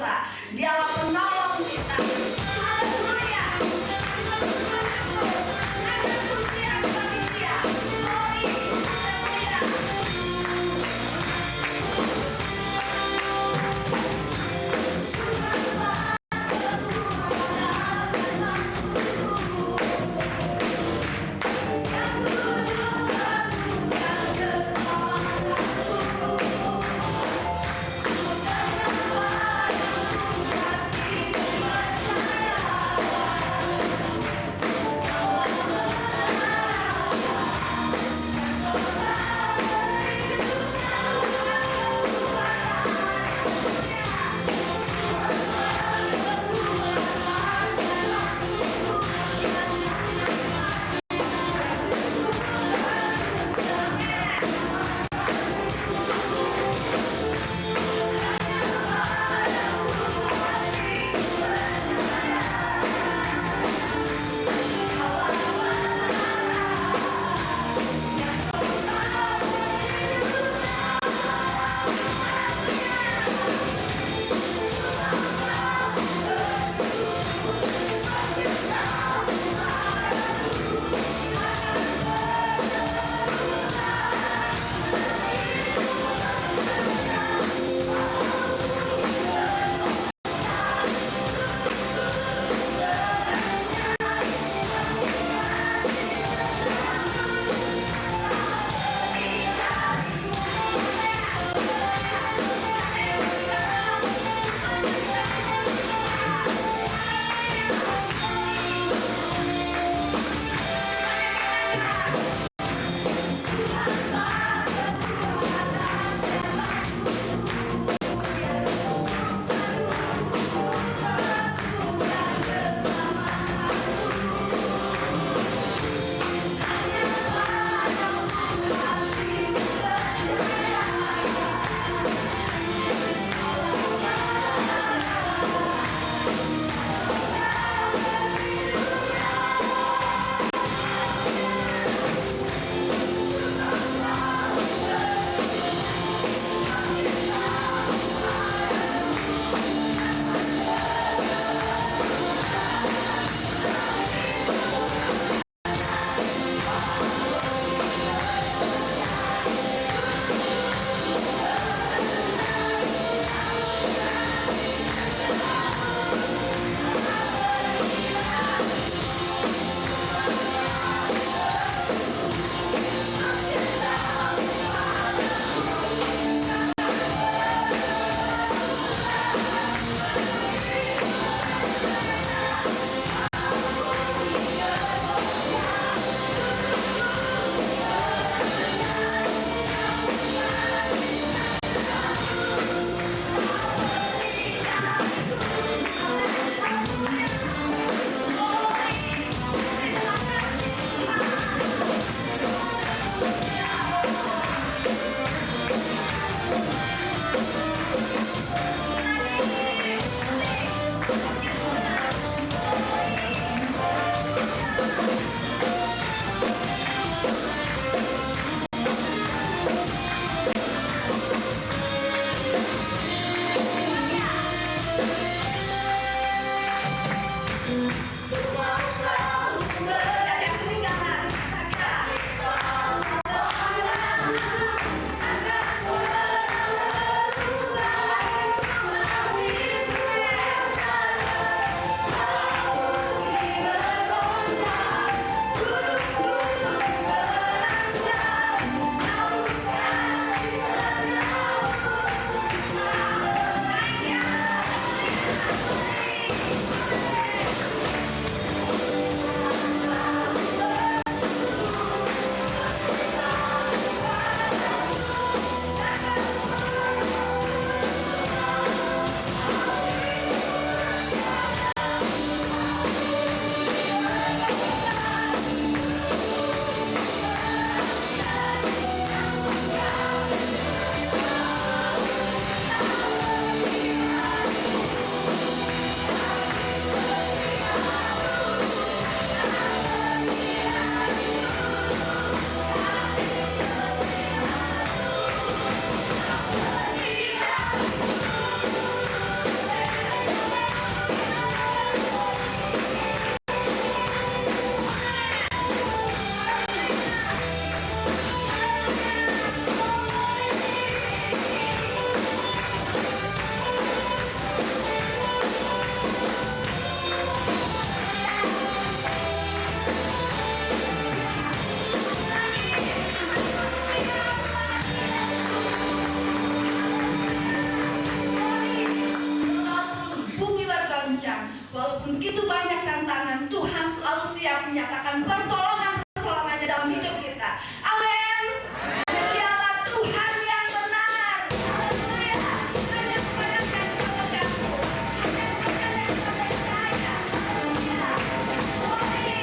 kuasa. Dialah penolong kita. Haleluya. Akan pujian bagi Dia. Glory. Haleluya. walaupun begitu banyak tantangan, Tuhan selalu siap menyatakan pertolongan-pertolongannya dalam hidup kita. Amin. Dialah Tuhan yang benar. Haleluya. Hanya kepada kepadamu. Hanya kepada saya. Haleluya. Glory.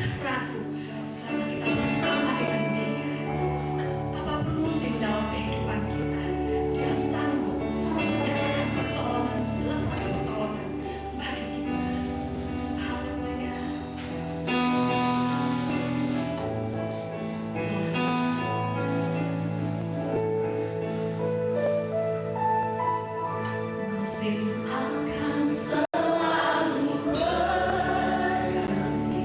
Ratu, selama kita bersama dengan Dia, apapun musim dalam kehidupan kita, Dia sanggup menyatakan pertolongan lepas pertolongan bagi kita. Haleluya. Musim akan selalu berganti,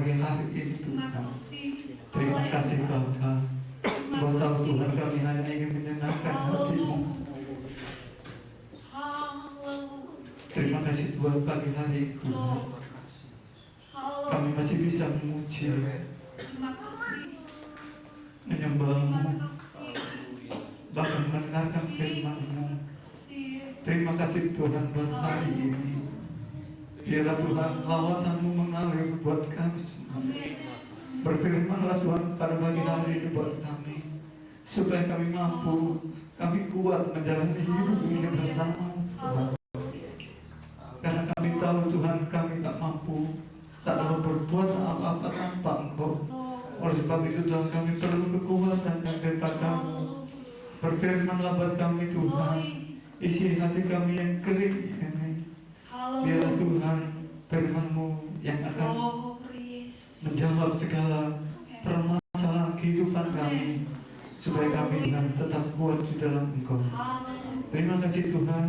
pagi hari ini Terima Tuhan. kasih. Terima kasih Bapa. Kau tahu Tuhan kami hanya ingin menyenangkan hati-Mu. Terima kasih Tuhan pagi hari ini Tuhan. Kami masih bisa memuji, Terima kasih. menyembah-Mu, Terima kasih. bahkan mendengarkan firman-Mu. Kasih. Terima kasih Tuhan buat hari ini. Biarlah Tuhan lawatan-Mu mengalir buat kami semua. Amin. Berfirmanlah Tuhan pada pagi hari ini buat kami, supaya kami mampu, kami kuat menjalani hidup ini bersama Tuhan. Karena kami tahu Tuhan kami tak mampu, tak dapat berbuat apa-apa tanpa Engkau. Oleh sebab itu Tuhan kami perlu kekuatan dan daripada-Mu. Berfirmanlah buat kami Tuhan, isi hati kami yang kering ini. Biarlah Tuhan firman-Mu yang akan menjawab segala permasalahan kehidupan kami, supaya kami Tuhan tetap kuat di dalam Engkau. Terima kasih Tuhan,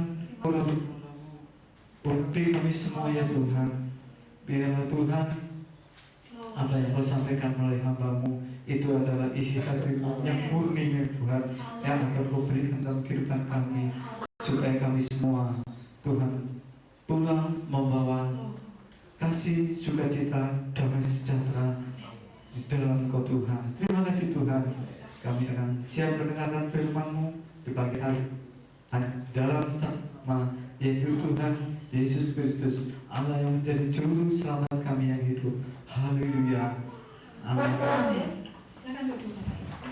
bukti kami semua ya Tuhan. Biarlah Tuhan, apa yang Kau sampaikan melalui hamba-Mu itu adalah isi hati-Mu yang murni ya Tuhan, yang akan Kau berikan dalam kehidupan kami, supaya kami semua Tuhan pulang membawa kasih, sukacita, damai sejahtera di dalam Engkau Tuhan. Terima kasih Tuhan. Kami akan siap mendengarkan firman-Mu di pagi hari dalam nama yaitu Tuhan Yesus Kristus, Allah yang menjadi juru selamat kami yang hidup. Haleluya. Amin. Silakan duduk Bapak Ibu.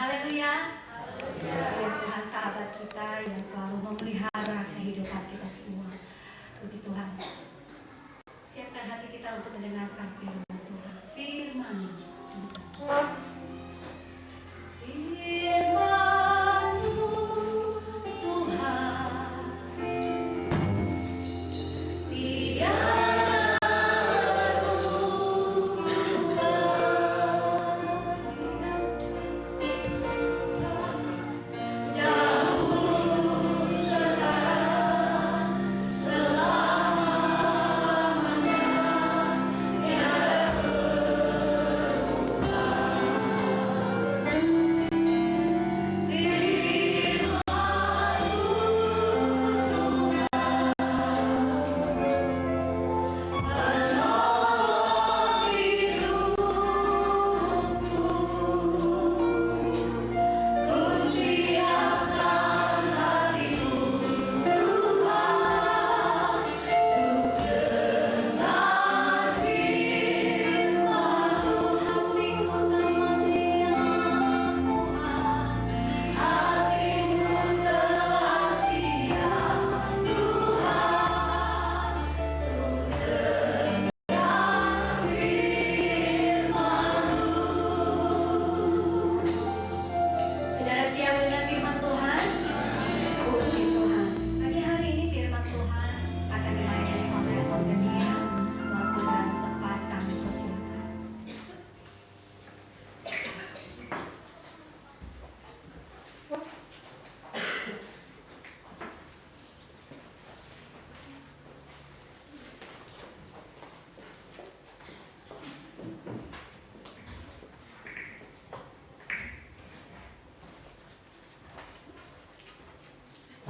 Haleluya. Ya Tuhan, sahabat kita yang selalu memelihara kehidupan kita semua. Puji Tuhan. Siapkan hati kita untuk mendengarkan firman Tuhan. Firman Tuhan.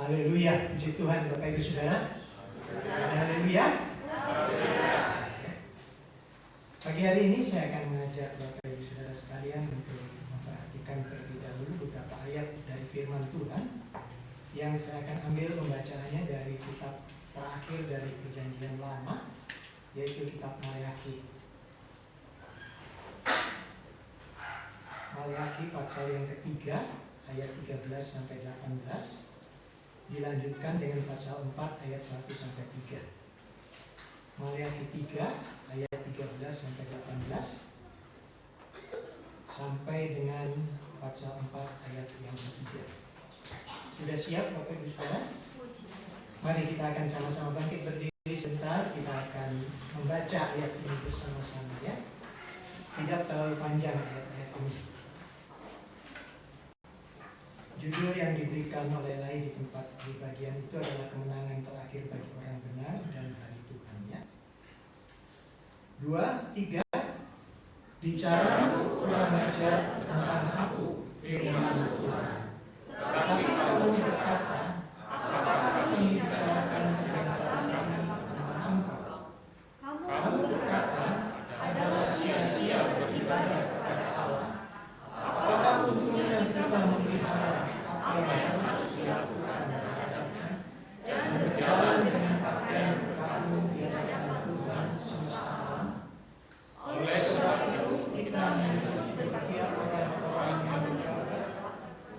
Haleluya, puji Tuhan Bapak Ibu Saudara. Haleluya. Pagi hari ini saya akan mengajak Bapak Ibu Saudara sekalian untuk memperhatikan terlebih dahulu beberapa ayat dari firman Tuhan yang saya akan ambil pembacaannya dari kitab terakhir dari Perjanjian Lama, yaitu kitab Maleakhi. Maleakhi pasal yang ketiga ayat 13 sampai 18. Dilanjutkan dengan pasal 4 ayat 1 sampai 3. Maleakhi 3 ayat 13 sampai 18 sampai dengan pasal 4 ayat yang ketiga. Sudah siap Bapak Ibu Saudara? Mari kita akan sama-sama bangkit berdiri sebentar. Kita akan membaca ayat ini bersama-sama ya. Tidak terlalu panjang ayat-ayat ini. Judul yang diberikan oleh Lai di tempat di bagian itu adalah kemenangan terakhir bagi orang benar dan hari Tuhan ya. 2, 3. Bicaramu kurang ajar tentang aku, firman Tuhan. Tetapi kamu berkata, apakah kami bicarakan perintah kami tentang engkau? Kamu berkata, adalah sia-sia beribadah kepada Allah. Apakah untungnya kita memelihara apa yang harus dilakukan terhadapnya dan berjalan dengan pakaian berkamu di hadapan Tuhan semesta alam? Oleh sebab itu kita menjadi berpihak orang-orang yang bergabah,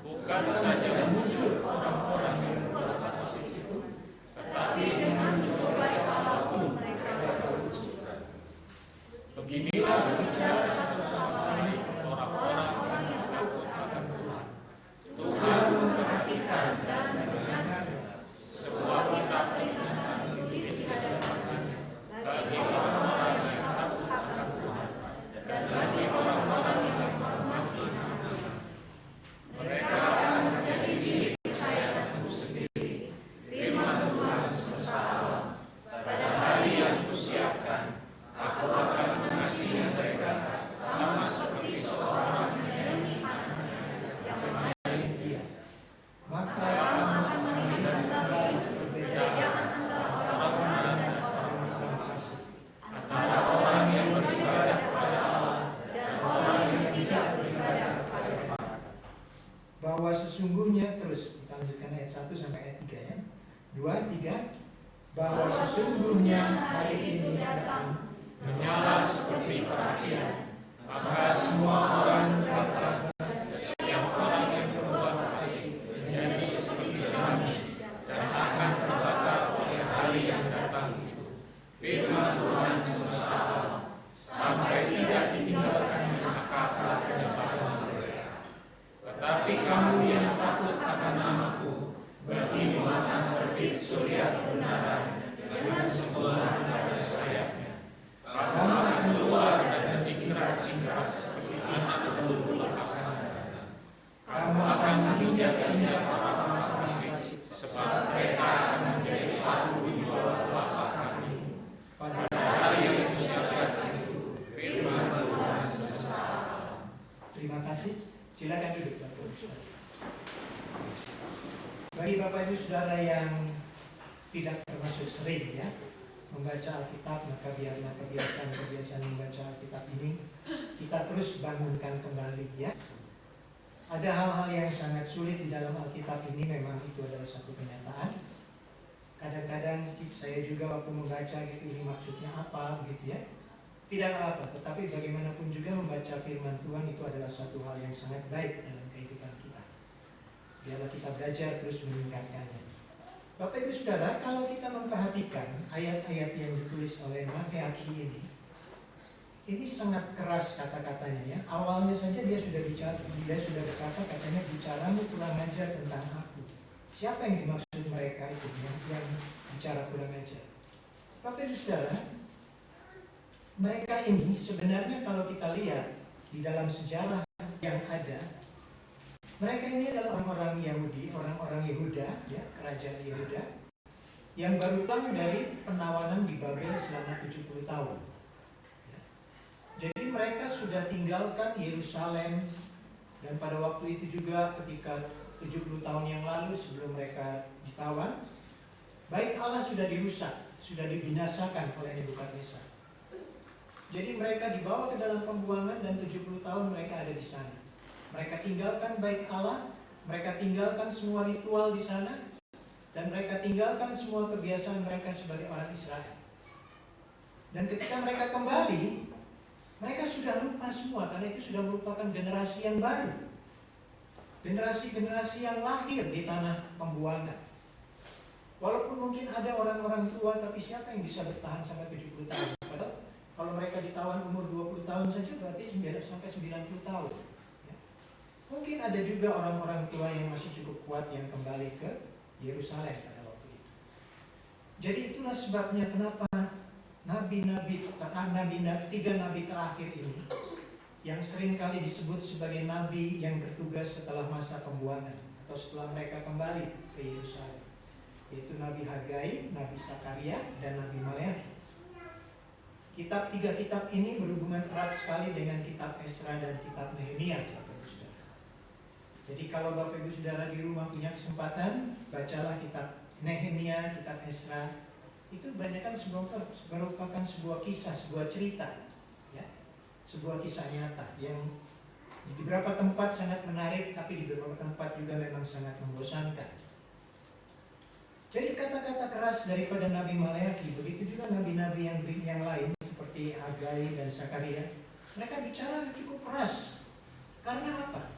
bukan saja muncul orang-orang yang berfasik itu, tetapi dengan mencobai apapun mereka wujudkan. Beginilah berbicara satu sama lain orang-orang yang takut akan Tuhan. Tuhan memperhatikan dan mendengar sebuah kitab peringatan ditulis di hadapannya bagi orang-orang yang takut akan Tuhan dan bagi orang-orang yang menghormati namanya. Mereka akan menjadi milik kesayanganku sendiri, firman Tuhan semesta alam. Pada hari yang kusiapkan, aku akan mengasihi mereka sama seperti seorang menyayangi anaknya yang menyayangi dia. Maka kamu akan melihat kembali perbedaan antara orang benar dan orang fasik, antara orang yang beribadah kepada Allah dan orang yang tidak beribadah kepada Allah. Bahwa sesungguhnya, terus kita lanjutkan ayat 1 sampai ayat 3 ya. 2, 3. Bahwa sesungguhnya hari ini datang menyala seperti perapian, maka semua orang dapat setiap orang saudara yang tidak termasuk sering ya membaca Alkitab, maka biarlah kebiasaan membaca Alkitab ini kita terus bangunkan kembali ya. Ada hal-hal yang sangat sulit di dalam Alkitab ini, memang itu adalah satu kenyataan. Kadang-kadang saya juga waktu membaca gitu, ini maksudnya apa begitu ya. Tidak apa, tetapi bagaimanapun juga membaca firman Tuhan itu adalah suatu hal yang sangat baik dalam kehidupan kita. Biarlah kita belajar terus meningkatkannya. Bapak Ibu Saudara, kalau kita memperhatikan ayat-ayat yang ditulis oleh Maleakhi ini sangat keras kata-katanya ya. Awalnya saja dia sudah berkata, katanya, bicaramu kurang ajar tentang aku. Siapa yang dimaksud mereka itu yang bicara kurang ajar? Bapak Ibu Saudara, mereka ini sebenarnya kalau kita lihat di dalam sejarah yang ada, mereka ini adalah orang-orang Yahudi, orang-orang Yehuda, ya, kerajaan Yehuda, yang baru pulang dari penawanan di Babel selama 70 tahun. Jadi mereka sudah tinggalkan Yerusalem, dan pada waktu itu juga ketika 70 tahun yang lalu sebelum mereka ditawan, Bait Allah sudah dirusak, sudah dibinasakan oleh Nebukadnezar. Jadi mereka dibawa ke dalam pembuangan dan 70 tahun mereka ada di sana. Mereka tinggalkan Bait Allah, mereka tinggalkan semua ritual di sana, dan mereka tinggalkan semua kebiasaan mereka sebagai orang Israel. Dan ketika mereka kembali, mereka sudah lupa semua, karena itu sudah merupakan generasi yang baru. Generasi-generasi yang lahir di tanah pembuangan. Walaupun mungkin ada orang-orang tua, tapi siapa yang bisa bertahan sampai 70 tahun? Padahal kalau mereka ditawan umur 20 tahun saja berarti sampai 90 tahun. Ya. Mungkin ada juga orang-orang tua yang masih cukup kuat yang kembali ke Yerusalem pada waktu itu. Jadi itulah sebabnya kenapa tiga nabi terakhir ini yang sering kali disebut sebagai nabi yang bertugas setelah masa pembuangan atau setelah mereka kembali ke Yerusalem, yaitu Nabi Hagai, Nabi Sakaria, dan Nabi Maleakhi. Tiga kitab ini berhubungan erat sekali dengan kitab Esra dan kitab Nehemia, Bapak Ibu Saudara. Jadi kalau Bapak Ibu Saudara di rumah punya kesempatan, bacalah kitab Nehemia, kitab Esra. Itu kebanyakan merupakan sebuah kisah, sebuah cerita, ya, sebuah kisah nyata yang di beberapa tempat sangat menarik, tapi di beberapa tempat juga memang sangat membosankan. Jadi kata-kata keras daripada Nabi Maleakhi, begitu juga nabi-nabi yang lain seperti Hagai dan Sakaria, mereka bicara cukup keras. Karena apa?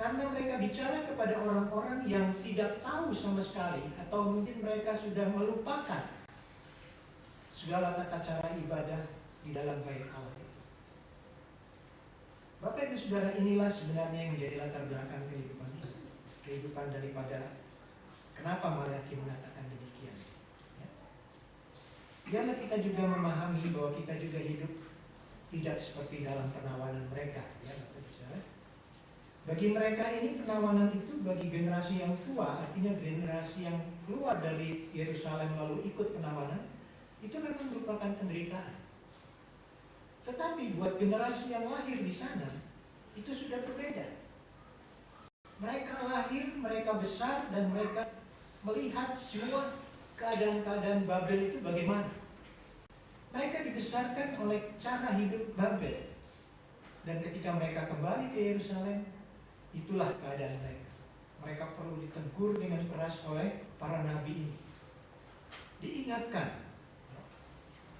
Karena mereka bicara kepada orang-orang yang tidak tahu sama sekali, atau mungkin mereka sudah melupakan segala tata cara ibadah di dalam Bait Allah itu. Bapak Ibu Saudara, inilah sebenarnya yang menjadi latar belakang kehidupan ini. Kehidupan daripada kenapa Maleakhi mengatakan demikian. Ya. Biarlah kita juga memahami bahwa kita juga hidup tidak seperti dalam penawanan mereka. Ya, Bapak Ibu Saudara. Bagi mereka ini penawanan itu bagi generasi yang tua, artinya generasi yang keluar dari Yerusalem lalu ikut penawanan, itu memang merupakan penderitaan. Tetapi buat generasi yang lahir di sana, itu sudah berbeda. Mereka lahir, mereka besar, dan mereka melihat semua keadaan-keadaan Babel itu bagaimana. Mereka dibesarkan oleh cara hidup Babel. Dan ketika mereka kembali ke Yerusalem, itulah keadaan mereka. Mereka perlu ditegur dengan keras oleh para nabi ini. Diingatkan.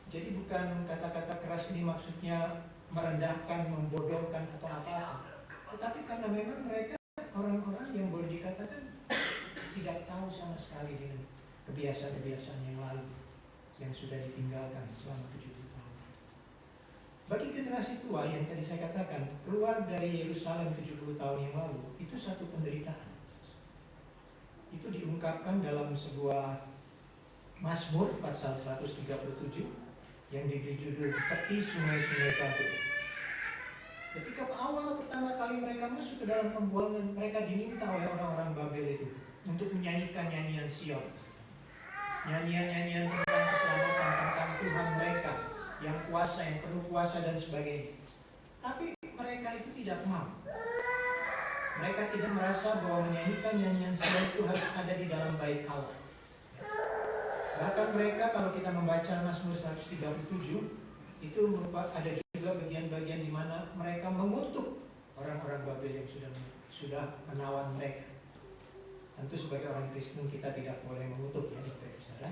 Jadi bukan kata-kata keras ini maksudnya merendahkan, membodohkan atau apa-apa. Tetapi karena memang mereka orang-orang yang boleh dikatakan tidak tahu sama sekali dengan kebiasaan-kebiasaan yang lalu yang sudah ditinggalkan selama 70 tahun. Bagi generasi tua yang tadi saya katakan keluar dari Yerusalem 70 tahun yang lalu, itu satu penderitaan. Itu diungkapkan dalam sebuah Mazmur pasal 137 yang diberi judul Tepi Sungai-Sungai Babel. Ketika awal pertama kali mereka masuk ke dalam pembuangan, mereka diminta oleh orang-orang Babel itu untuk menyanyikan nyanyian Sion, nyanyian-nyanyian tentang keselamatan, tentang Tuhan mereka yang kuasa, yang penuh kuasa dan sebagainya. Tapi mereka itu tidak mau. Mereka tidak merasa bahwa menyanyikan nyanyian sembah itu harus ada di dalam bait Allah. Bahkan mereka, kalau kita membaca Mazmur 137, itu ada juga bagian-bagian di mana mereka mengutuk orang-orang Babel yang sudah menawan mereka. Tentu sebagai orang Kristen kita tidak boleh mengutuk, ya Bapak Ibu Saudara.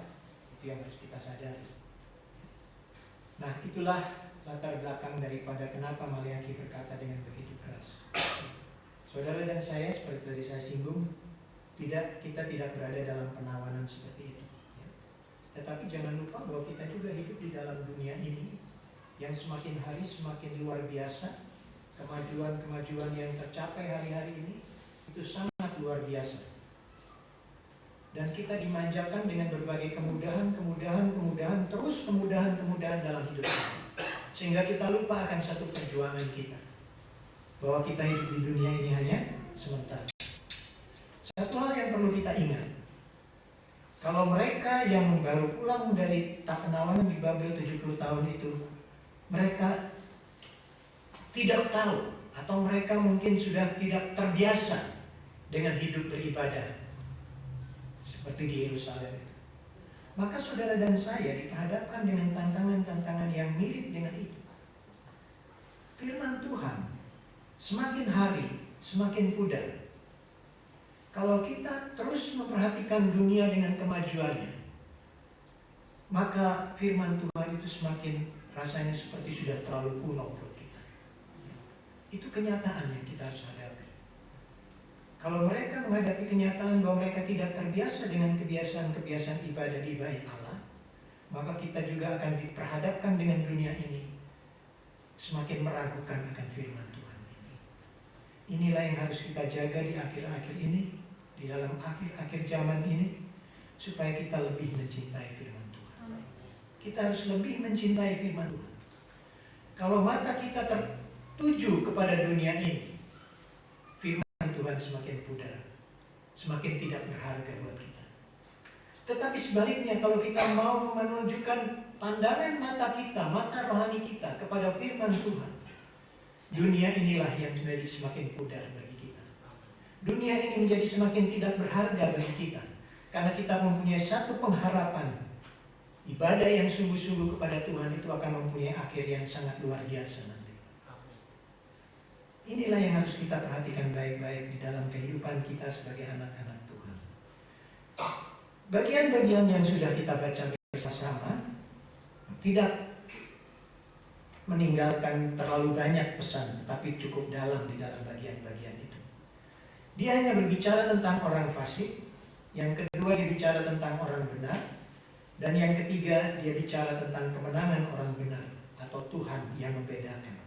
Itu yang harus kita sadari. Nah, itulah latar belakang daripada kenapa Maleakhi berkata dengan begitu keras. Saudara dan saya, seperti tadi saya singgung, kita tidak berada dalam penawanan seperti itu, ya. Tetapi jangan lupa bahwa kita juga hidup di dalam dunia ini yang semakin hari semakin luar biasa. Kemajuan-kemajuan yang tercapai hari-hari ini itu sangat luar biasa. Dan kita dimanjakan dengan berbagai kemudahan, terus kemudahan dalam hidup kita. Sehingga kita lupa akan satu perjuangan kita, bahwa kita hidup di dunia ini hanya sementara. Satu hal yang perlu kita ingat, kalau mereka yang baru pulang dari tapenawan di Babel 70 tahun itu, mereka tidak tahu, atau mereka mungkin sudah tidak terbiasa dengan hidup beribadah seperti di Yerusalem. Maka saudara dan saya dihadapkan dengan tantangan-tantangan yang mirip dengan itu. Firman Tuhan semakin hari semakin pudar. Kalau kita terus memperhatikan dunia dengan kemajuannya, maka firman Tuhan itu semakin rasanya seperti sudah terlalu kuno buat kita. Itu kenyataan yang kita harus hadapi. Kalau mereka menghadapi kenyataan bahwa mereka tidak terbiasa dengan kebiasaan-kebiasaan ibadah di bait Allah, maka kita juga akan diperhadapkan dengan dunia ini semakin meragukan akan firman Tuhan ini. Inilah yang harus kita jaga di akhir-akhir ini, di dalam akhir-akhir zaman ini, supaya kita lebih mencintai firman Tuhan. Kita harus lebih mencintai firman Tuhan. Kalau mata kita tertuju kepada dunia ini, Tuhan semakin pudar, semakin tidak berharga buat kita. Tetapi sebaliknya, kalau kita mau menunjukkan pandangan mata kita, mata rohani kita kepada firman Tuhan, dunia inilah yang menjadi semakin pudar bagi kita. Dunia ini menjadi semakin tidak berharga bagi kita, karena kita mempunyai satu pengharapan. Ibadah yang sungguh-sungguh kepada Tuhan itu akan mempunyai akhir yang sangat luar biasa nanti. Inilah yang harus kita perhatikan baik-baik di dalam kehidupan kita sebagai anak-anak Tuhan. Bagian-bagian yang sudah kita baca bersama tidak meninggalkan terlalu banyak pesan, tapi cukup dalam di dalam bagian-bagian itu. Dia hanya berbicara tentang orang fasik, yang kedua dia bicara tentang orang benar, dan yang ketiga dia bicara tentang kemenangan orang benar atau Tuhan yang membedakan.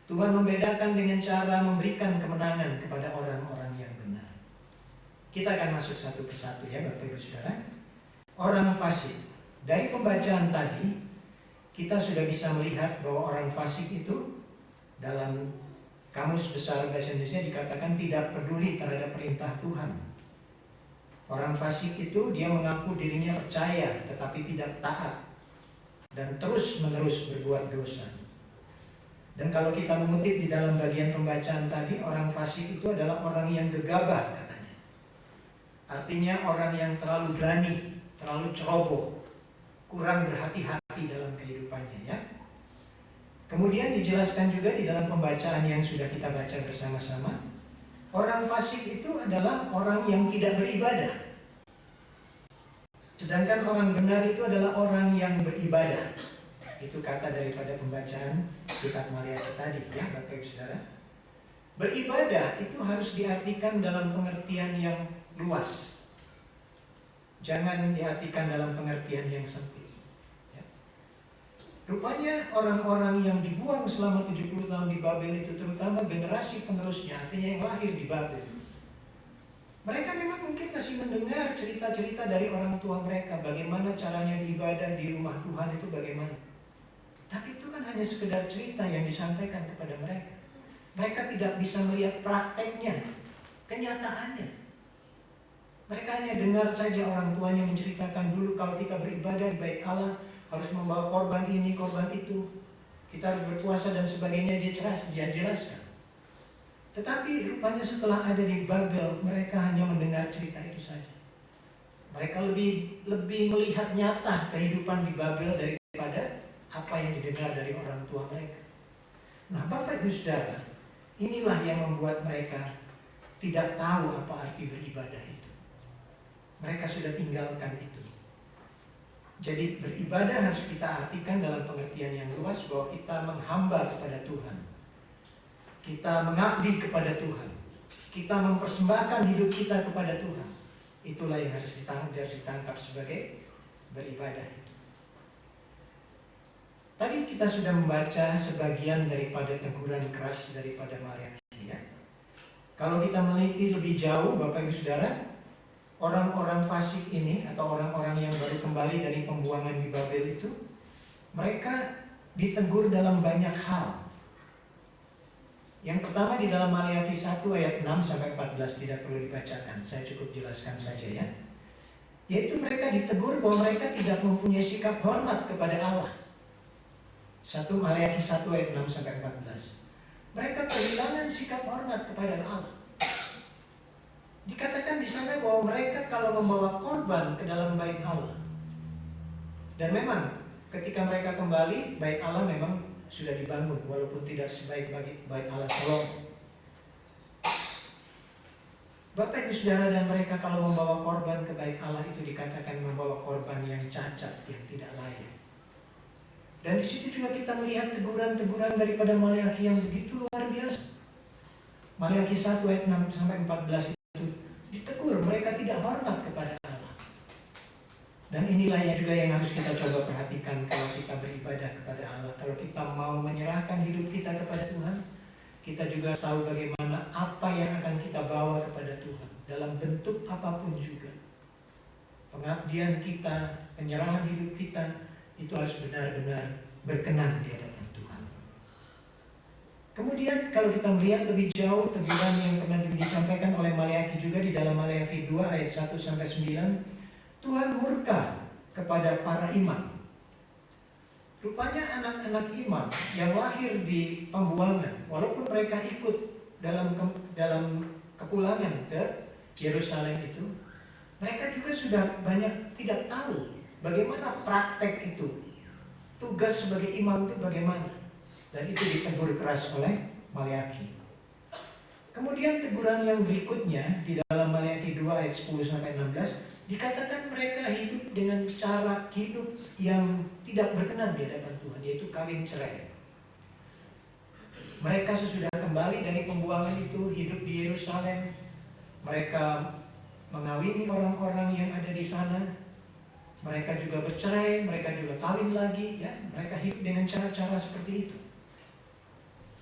Tuhan membedakan dengan cara memberikan kemenangan kepada orang-orang yang benar. Kita akan masuk satu persatu, ya Bapak Ibu Saudara. Orang fasik. Dari pembacaan tadi, kita sudah bisa melihat bahwa orang fasik itu dalam Kamus Besar Bahasa Indonesia dikatakan tidak peduli terhadap perintah Tuhan. Orang fasik itu dia mengaku dirinya percaya tetapi tidak taat dan terus-menerus berbuat dosa. Dan kalau kita mengutip di dalam bagian pembacaan tadi, orang fasik itu adalah orang yang gegabah katanya. Artinya orang yang terlalu berani, terlalu ceroboh, kurang berhati-hati dalam kehidupannya, ya. Kemudian dijelaskan juga di dalam pembacaan yang sudah kita baca bersama-sama, orang fasik itu adalah orang yang tidak beribadah. Sedangkan orang benar itu adalah orang yang beribadah. Itu kata daripada pembacaan kitab Maleakhi tadi, ya Bapak Ibu Saudara. Beribadah itu harus diartikan dalam pengertian yang luas. Jangan diartikan dalam pengertian yang sempit, ya. Rupanya orang-orang yang dibuang selama 70 tahun di Babel itu, terutama generasi penerusnya, artinya yang lahir di Babel, mereka memang mungkin masih mendengar cerita-cerita dari orang tua mereka, bagaimana caranya beribadah di rumah Tuhan itu bagaimana. Tapi itu kan hanya sekedar cerita yang disampaikan kepada mereka. Mereka tidak bisa melihat prakteknya, kenyataannya. Mereka hanya dengar saja orang tuanya menceritakan, dulu kalau kita beribadah di bait Allah harus membawa korban ini, korban itu, kita harus berpuasa dan sebagainya. Dia jelaskan. Tetapi rupanya setelah ada di Babel, mereka hanya mendengar cerita itu saja. Mereka lebih melihat nyata kehidupan di Babel daripada apa yang didengar dari orang tua mereka. Nah, Bapak Ibu Saudara, inilah yang membuat mereka tidak tahu apa arti beribadah itu. Mereka sudah tinggalkan itu. Jadi beribadah harus kita artikan dalam pengertian yang luas bahwa kita menghamba kepada Tuhan. Kita mengabdi kepada Tuhan. Kita mempersembahkan hidup kita kepada Tuhan. Itulah yang harus ditangkap sebagai beribadah. Tadi kita sudah membaca sebagian daripada teguran keras daripada Maleakhi, ya. Kalau kita meneliti lebih jauh, Bapak Ibu Saudara, orang-orang fasik ini atau orang-orang yang baru kembali dari pembuangan di Babel itu, mereka ditegur dalam banyak hal. Yang pertama di dalam Maleakhi 1 ayat 6 sampai 14, tidak perlu dibacakan, saya cukup jelaskan saja ya. Yaitu mereka ditegur bahwa mereka tidak mempunyai sikap hormat kepada Allah. 1 Maleakhi 1 ayat 6 sampai 14. Mereka kehilangan sikap hormat kepada Allah. Dikatakan di sana bahwa mereka kalau membawa korban ke dalam bait Allah. Dan memang ketika mereka kembali, bait Allah memang sudah dibangun, walaupun tidak sebaik bait Allah Shalom. Bapak Ibu Saudara, dan mereka kalau membawa korban ke bait Allah itu dikatakan membawa korban yang cacat, yang tidak layak. Dan di situ juga kita melihat teguran-teguran daripada Maleakhi yang begitu luar biasa. Maleakhi 1 ayat 6 sampai 14 itu ditegur mereka tidak hormat kepada Allah. Dan inilah yang juga yang harus kita coba perhatikan kalau kita beribadah kepada Allah. Kalau kita mau menyerahkan hidup kita kepada Tuhan, kita juga tahu bagaimana apa yang akan kita bawa kepada Tuhan dalam bentuk apapun juga. Pengabdian kita, penyerahan hidup kita itu harus benar-benar berkenan di hadapan Tuhan. Kemudian kalau kita melihat lebih jauh teguran yang pernah disampaikan oleh Maleakhi juga di dalam Maleakhi 2 ayat 1 sampai 9, Tuhan murka kepada para imam. Rupanya anak-anak imam yang lahir di pembuangan, walaupun mereka ikut dalam kepulangan ke Yerusalem itu, mereka juga sudah banyak tidak tahu bagaimana praktek itu, tugas sebagai imam itu bagaimana. Dan itu ditegur keras oleh Maleakhi. Kemudian teguran yang berikutnya di dalam Maleakhi 2 ayat 10 sampai 16, dikatakan mereka hidup dengan cara hidup yang tidak berkenan di hadapan Tuhan, yaitu kawin cerai. Mereka sesudah kembali dari pembuangan itu hidup di Yerusalem. Mereka mengawini orang-orang yang ada di sana. Mereka juga bercerai, mereka juga kawin lagi, ya. Mereka hidup dengan cara-cara seperti itu.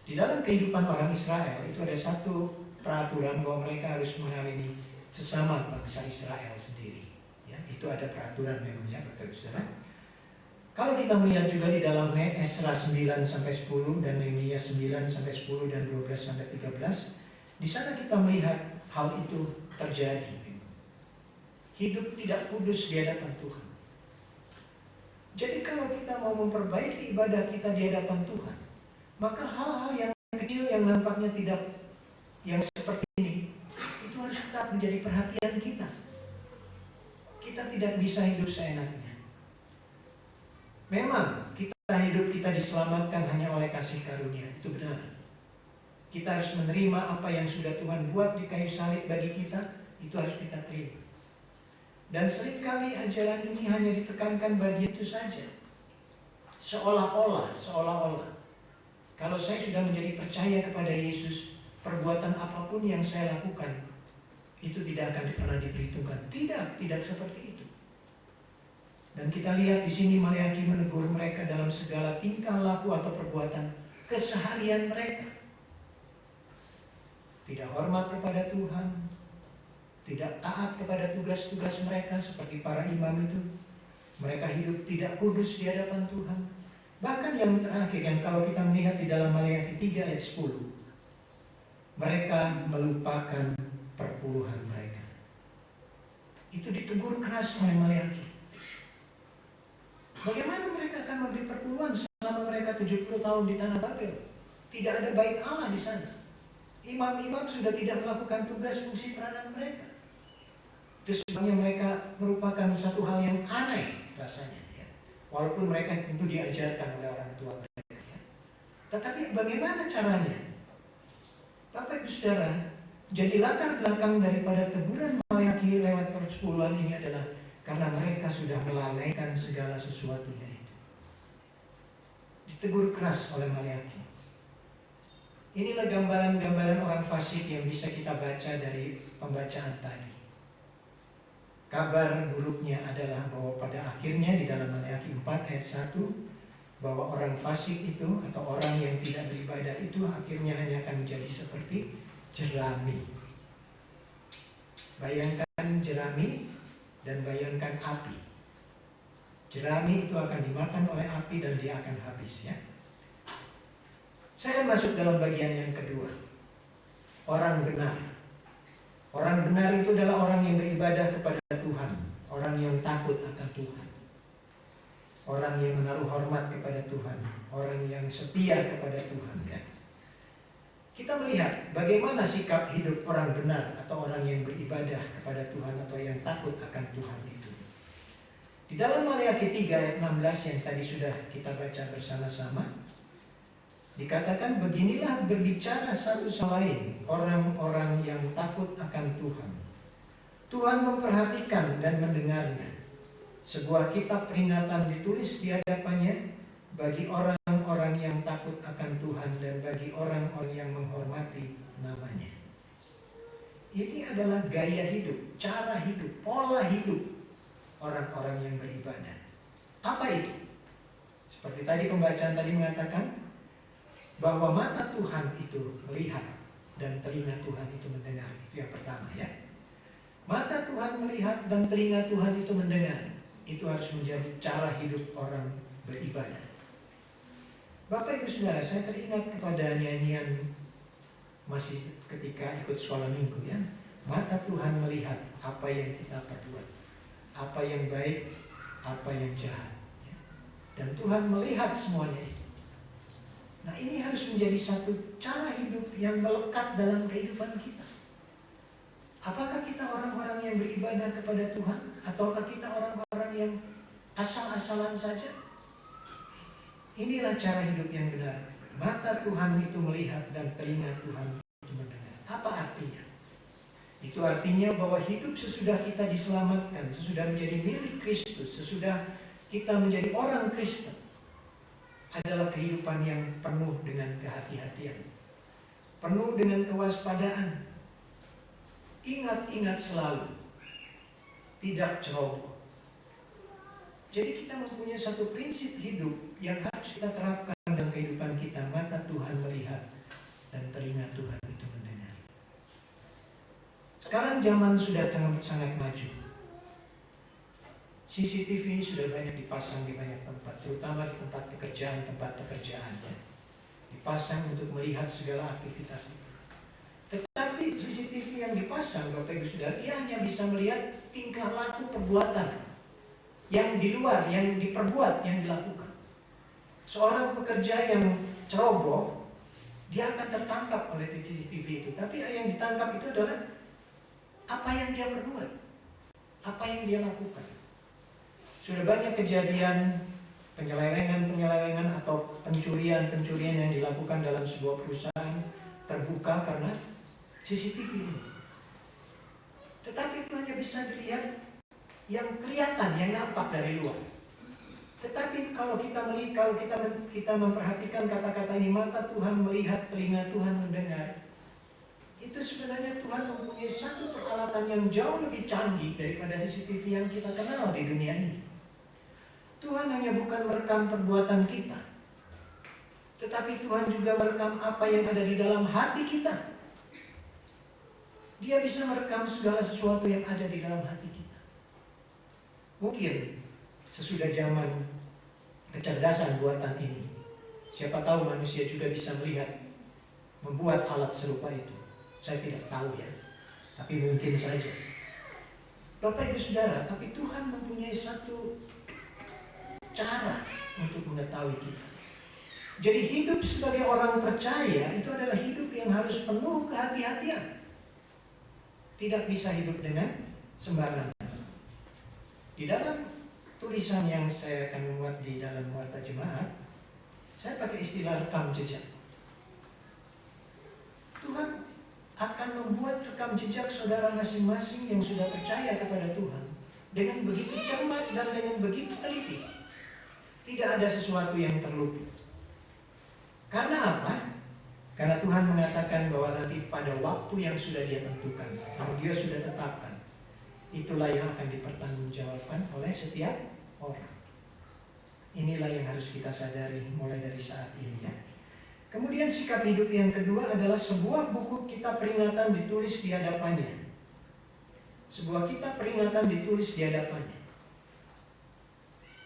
Di dalam kehidupan orang Israel itu ada satu peraturan bahwa mereka harus mengawini sesama bangsa Israel sendiri. Ya, itu ada peraturan memangnya, Bapak Ibu Saudara. Kalau kita melihat juga di dalam Esra 9 sampai 10 dan Nehemia 9 sampai 10 dan 12 sampai 13, di sana kita melihat hal itu terjadi. Hidup tidak kudus di hadapan Tuhan. Jadi kalau kita mau memperbaiki ibadah kita di hadapan Tuhan, maka hal-hal yang kecil yang nampaknya tidak yang seperti ini, itu harus tetap menjadi perhatian kita. Kita tidak bisa hidup seenaknya. Memang hidup kita diselamatkan hanya oleh kasih karunia, itu benar. Kita harus menerima apa yang sudah Tuhan buat di kayu salib bagi kita, itu harus kita terima. Dan seringkali ajaran ini hanya ditekankan bagi itu saja. Seolah-olah kalau saya sudah menjadi percaya kepada Yesus, perbuatan apapun yang saya lakukan itu tidak akan pernah diperhitungkan. Tidak seperti itu. Dan kita lihat di sini Maleakhi menegur mereka dalam segala tingkah laku atau perbuatan keseharian mereka. Tidak hormat kepada Tuhan, tidak taat kepada tugas-tugas mereka seperti para imam itu. Mereka hidup tidak kudus di hadapan Tuhan. Bahkan yang terakhir, yang kalau kita melihat di dalam Maleakhi 3 ayat 10, mereka melupakan perpuluhan mereka. Itu ditegur keras oleh Maleakhi. Bagaimana mereka akan memberi perpuluhan selama mereka 70 tahun di tanah Babel? Tidak ada bait Allah di sana. Imam-imam sudah tidak melakukan tugas fungsi peranan mereka. Itu sebenarnya mereka merupakan satu hal yang aneh rasanya, ya. Walaupun mereka tentu diajarkan oleh orang tua mereka, ya. Tetapi bagaimana caranya? Bapak Ibu Saudara, jadi latar belakang daripada teguran Maleakhi lewat persepuluhan ini adalah karena mereka sudah melalaikan segala sesuatunya itu. Ditegur keras oleh Maleakhi. Inilah gambaran-gambaran orang fasik yang bisa kita baca dari pembacaan tadi. Kabar buruknya adalah bahwa pada akhirnya di dalam Maleakhi 4 ayat 1, bahwa orang fasik itu atau orang yang tidak beribadah itu akhirnya hanya akan menjadi seperti jerami. Bayangkan jerami dan bayangkan api. Jerami itu akan dimakan oleh api dan dia akan habis, ya. Saya akan masuk dalam bagian yang kedua. Orang benar. Orang benar itu adalah orang yang beribadah kepada Tuhan, orang yang takut akan Tuhan, orang yang menaruh hormat kepada Tuhan, orang yang setia kepada Tuhan, ya. Kita melihat bagaimana sikap hidup orang benar atau orang yang beribadah kepada Tuhan atau yang takut akan Tuhan itu. Di dalam Maleakhi 3 ayat 16 yang tadi sudah kita baca bersama-sama, dikatakan beginilah berbicara satu sama lain orang-orang yang takut akan Tuhan. Tuhan memperhatikan dan mendengarnya. Sebuah kitab peringatan ditulis di hadapannya bagi orang-orang yang takut akan Tuhan dan bagi orang-orang yang menghormati namanya. Ini adalah gaya hidup, cara hidup, pola hidup orang-orang yang beribadah. Apa itu? Seperti tadi pembacaan tadi mengatakan bahwa mata Tuhan itu melihat dan telinga Tuhan itu mendengar. Itu yang pertama, ya. Mata Tuhan melihat dan telinga Tuhan itu mendengar. Itu harus menjadi cara hidup orang beribadah. Bapak Ibu Saudara, saya teringat kepada nyanyian masih ketika ikut sekolah minggu, ya. Mata Tuhan melihat apa yang kita perbuat, apa yang baik, apa yang jahat, ya. Dan Tuhan melihat semuanya itu. Nah, ini harus menjadi satu cara hidup yang melekat dalam kehidupan kita. Apakah kita orang-orang yang beribadah kepada Tuhan, ataukah kita orang-orang yang asal-asalan saja? Inilah cara hidup yang benar. Mata Tuhan itu melihat dan telinga Tuhan itu mendengar. Apa artinya? Itu artinya bahwa hidup sesudah kita diselamatkan, sesudah menjadi milik Kristus, sesudah kita menjadi orang Kristen, adalah kehidupan yang penuh dengan kehati-hatian, penuh dengan kewaspadaan. Ingat-ingat selalu, tidak ceroboh. Jadi kita mempunyai satu prinsip hidup yang harus kita terapkan dalam kehidupan kita. Mata Tuhan melihat dan telinga Tuhan itu mendengar. Sekarang zaman sudah sangat maju. CCTV sudah banyak dipasang di banyak tempat, terutama di tempat pekerjaan, ya. Dipasang untuk melihat segala aktivitas. Tetapi CCTV yang dipasang, Bapak Ibu Saudara, dia hanya bisa melihat tingkah laku perbuatan yang di luar, yang diperbuat, yang dilakukan. Seorang pekerja yang ceroboh, dia akan tertangkap oleh CCTV itu. Tapi yang ditangkap itu adalah apa yang dia perbuat, apa yang dia lakukan. Sudah banyak kejadian penyelewengan atau pencurian yang dilakukan dalam sebuah perusahaan terbuka karena CCTV ini. Tetapi itu hanya bisa dilihat yang kelihatan, yang nampak dari luar. Tetapi kalau kita memperhatikan kata-kata ini, mata Tuhan melihat, telinga Tuhan mendengar, itu sebenarnya Tuhan mempunyai satu peralatan yang jauh lebih canggih daripada CCTV yang kita kenal di dunia ini. Tuhan hanya bukan merekam perbuatan kita, tetapi Tuhan juga merekam apa yang ada di dalam hati kita. Dia bisa merekam segala sesuatu yang ada di dalam hati kita. Mungkin sesudah zaman kecerdasan buatan ini, siapa tahu manusia juga bisa melihat, membuat alat serupa itu. Saya tidak tahu, ya, tapi mungkin saja. Bapak Ibu Saudara, tapi Tuhan mempunyai satu cara untuk mengetahui kita. Jadi hidup sebagai orang percaya itu adalah hidup yang harus penuh kehati-hatian. Tidak bisa hidup dengan sembarangan. Di dalam tulisan yang saya akan muat di dalam Warta Jemaat, saya pakai istilah rekam jejak. Tuhan akan membuat rekam jejak saudara masing-masing yang sudah percaya kepada Tuhan dengan begitu cermat dan dengan begitu teliti. Tidak ada sesuatu yang terluput. Karena apa? Karena Tuhan mengatakan bahwa nanti pada waktu yang sudah Dia tentukan, yang Dia sudah tetapkan, itulah yang akan dipertanggungjawabkan oleh setiap orang. Inilah yang harus kita sadari mulai dari saat ini ya. Kemudian sikap hidup yang kedua adalah sebuah buku kitab peringatan ditulis di hadapannya. Sebuah kitab peringatan ditulis di hadapannya.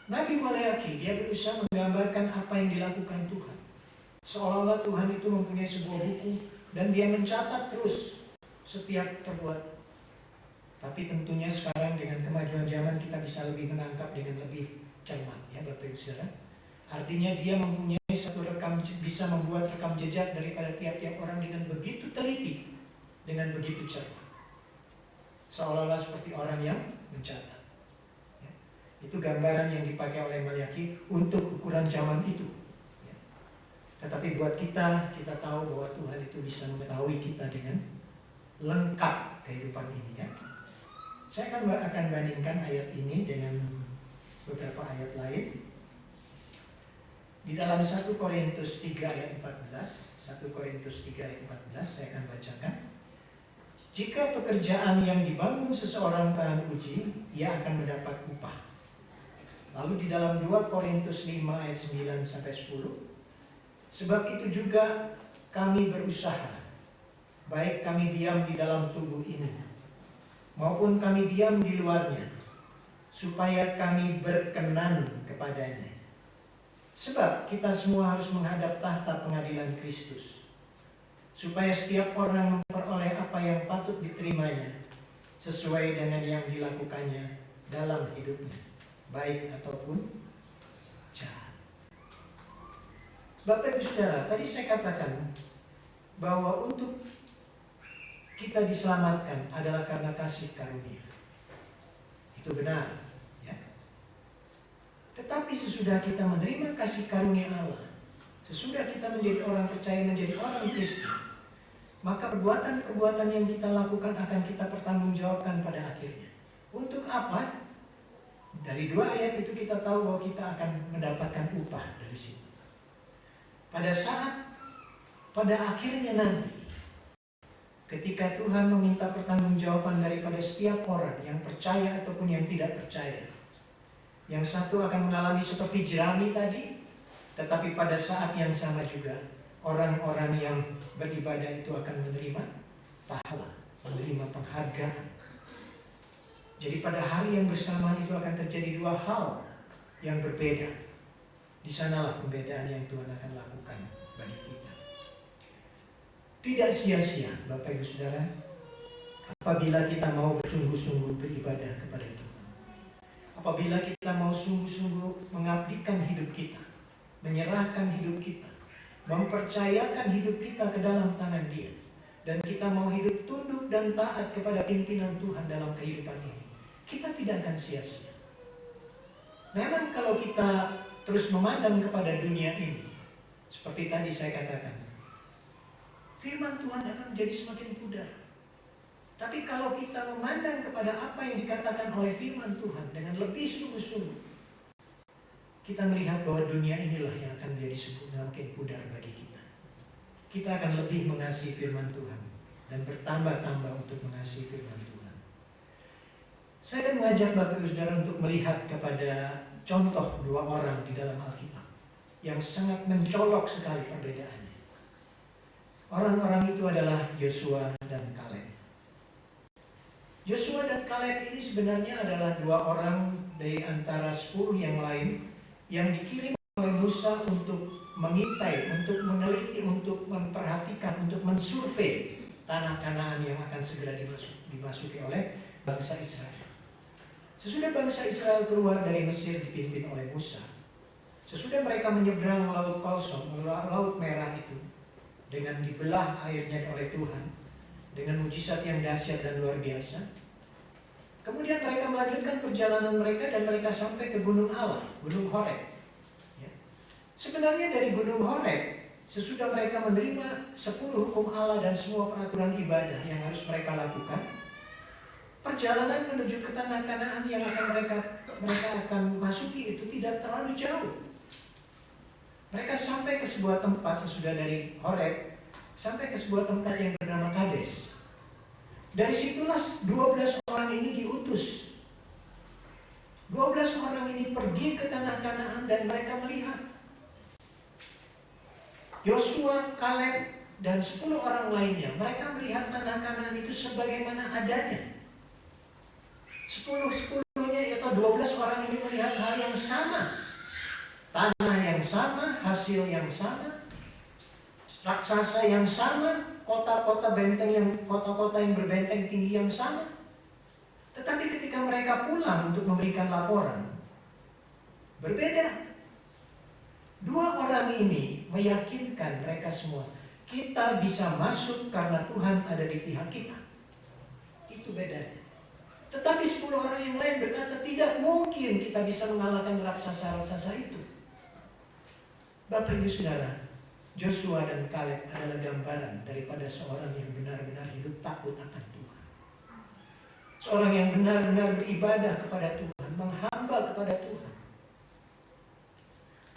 Nabi Maleakhi dia berusaha menggambarkan apa yang dilakukan Tuhan. Seolah-olah Tuhan itu mempunyai sebuah buku dan Dia mencatat terus setiap perbuatan. Tapi tentunya sekarang dengan kemajuan zaman kita bisa lebih menangkap dengan lebih cermat ya Bapak Ibu Saudara. Artinya Dia mempunyai satu rekam, bisa membuat rekam jejak daripada tiap-tiap orang dengan begitu teliti, dengan begitu cermat. Seolah-olah seperti orang yang mencatat. Ya. Itu gambaran yang dipakai oleh Maleakhi untuk ukuran zaman itu. Tetapi buat kita tahu bahwa Tuhan itu bisa mengetahui kita dengan lengkap kehidupan ini ya. Saya akan bandingkan ayat ini dengan beberapa ayat lain. Di dalam 1 Korintus 3 ayat 14, 1 Korintus 3 ayat 14 saya akan bacakan. Jika pekerjaan yang dibangun seseorang tahan uji, ia akan mendapat upah. Lalu di dalam 2 Korintus 5 ayat 9 sampai 10, sebab itu juga kami berusaha, baik kami diam di dalam tubuh ini, maupun kami diam di luarnya, supaya kami berkenan kepadanya. Sebab kita semua harus menghadap tahta pengadilan Kristus, supaya setiap orang memperoleh apa yang patut diterimanya, sesuai dengan yang dilakukannya dalam hidupnya, baik ataupun jahat. Bapak Ibu Saudara, tadi saya katakan bahwa untuk kita diselamatkan adalah karena kasih karunia. Itu benar. Ya. Tetapi sesudah kita menerima kasih karunia Allah, sesudah kita menjadi orang percaya, menjadi orang Kristen, maka perbuatan-perbuatan yang kita lakukan akan kita pertanggungjawabkan pada akhirnya. Untuk apa? Dari 2 ayat itu kita tahu bahwa kita akan mendapatkan upah dari situ. Pada akhirnya nanti, ketika Tuhan meminta pertanggungjawaban daripada setiap orang yang percaya ataupun yang tidak percaya, yang satu akan mengalami seperti jerami tadi, tetapi pada saat yang sama juga orang-orang yang beribadah itu akan menerima pahala, menerima penghargaan. Jadi pada hari yang bersamaan itu akan terjadi 2 hal yang berbeda. Di sanalah pembedaan yang Tuhan akan lakukan bagi kita. Tidak sia-sia, Bapak Ibu Saudara, apabila kita mau bersungguh-sungguh beribadah kepada Tuhan. Apabila kita mau sungguh-sungguh mengabdikan hidup kita, menyerahkan hidup kita, mempercayakan hidup kita ke dalam tangan Dia, dan kita mau hidup tunduk dan taat kepada pimpinan Tuhan dalam kehidupan ini, kita tidak akan sia-sia. Memang kalau kita terus memandang kepada dunia ini, seperti tadi saya katakan, firman Tuhan akan menjadi semakin pudar. Tapi kalau kita memandang kepada apa yang dikatakan oleh firman Tuhan dengan lebih sungguh-sungguh, kita melihat bahwa dunia inilah yang akan menjadi semakin pudar bagi kita. Kita akan lebih mengasihi firman Tuhan dan bertambah-tambah untuk mengasihi firman Tuhan. Saya akan mengajak Bapak Ibu Saudara untuk melihat kepada contoh 2 orang di dalam Alkitab yang sangat mencolok sekali perbedaannya. Orang-orang itu adalah Yosua dan Kaleb. Yosua dan Kaleb ini sebenarnya adalah 2 orang dari antara 10 yang lain yang dikirim oleh Musa untuk mengintai, untuk meneliti, untuk memperhatikan, untuk mensurvei tanah Kanaan yang akan segera dimasuki oleh bangsa Israel. Sesudah bangsa Israel keluar dari Mesir dipimpin oleh Musa, Sesudah mereka menyeberang laut Kolsom, laut merah itu, dengan dibelah airnya oleh Tuhan, dengan mujizat yang dahsyat dan luar biasa. Kemudian mereka melanjutkan perjalanan mereka dan mereka sampai ke Gunung Allah, Gunung Horeb. Ya. Sebenarnya dari Gunung Horeb, sesudah mereka menerima 10 hukum Allah dan semua peraturan ibadah yang harus mereka lakukan, perjalanan menuju ke tanah Kanaan yang akan mereka akan masuki itu tidak terlalu jauh. Mereka sampai ke sebuah tempat sesudah dari Horeb, sampai ke sebuah tempat yang bernama Kades. Dari situlah 12 orang ini diutus. 12 orang ini pergi ke tanah Kanaan dan mereka melihat. Yosua, Kaleb, dan 10 orang lainnya, mereka melihat tanah Kanaan itu sebagaimana adanya. 10-10-nya yaitu 12 orang ini melihat hal yang sama. Tanah yang sama, hasil yang sama, raksasa yang sama, kota-kota yang berbenteng tinggi yang sama. Tetapi ketika mereka pulang untuk memberikan laporan, berbeda. 2 orang ini meyakinkan mereka semua, kita bisa masuk karena Tuhan ada di pihak kita. Itu bedanya. Tetapi 10 orang yang lain berkata, tidak mungkin kita bisa mengalahkan raksasa-raksasa itu. Bapak Ibu Saudara, Joshua dan Kaleb adalah gambaran daripada seorang yang benar-benar hidup takut akan Tuhan. Seorang yang benar-benar beribadah kepada Tuhan, menghamba kepada Tuhan.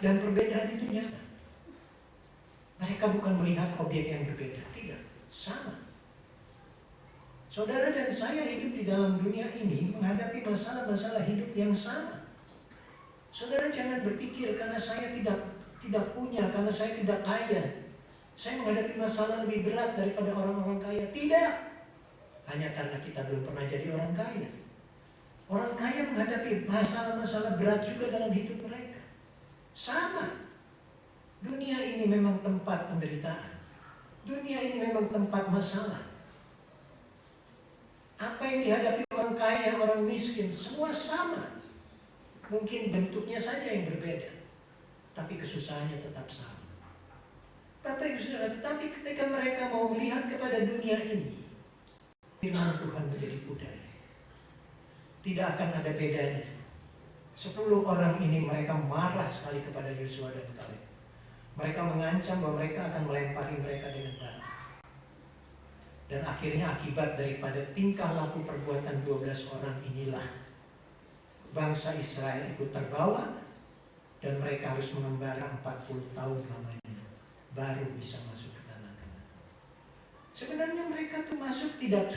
Dan perbedaan itu nyata. Mereka bukan melihat objek yang berbeda, tidak, sama. Saudara dan saya hidup di dalam dunia ini menghadapi masalah-masalah hidup yang sama. Saudara jangan berpikir karena saya tidak punya, karena saya tidak kaya, saya menghadapi masalah lebih berat daripada orang-orang kaya. Tidak. Hanya karena kita belum pernah jadi orang kaya. Orang kaya menghadapi masalah-masalah berat juga dalam hidup mereka. Sama. Dunia ini memang tempat penderitaan. Dunia ini memang tempat masalah. Apa yang dihadapi orang kaya, orang miskin, semua sama. Mungkin bentuknya saja yang berbeda, tapi kesusahannya tetap sama. Bapak Ibu Saudara, tetapi ketika mereka mau melihat kepada dunia ini, firman Tuhan menjadi budaya. Tidak akan ada bedanya. 10 orang ini mereka marah sekali kepada Yosua dan Kaleb. Mereka mengancam bahwa mereka akan melempari mereka dengan batu. Dan akhirnya akibat daripada tingkah laku perbuatan 12 orang inilah bangsa Israel ikut terbawa dan mereka harus mengembara 40 tahun lamanya baru bisa masuk ke tanah Kanaan. Sebenarnya mereka tuh masuk tidak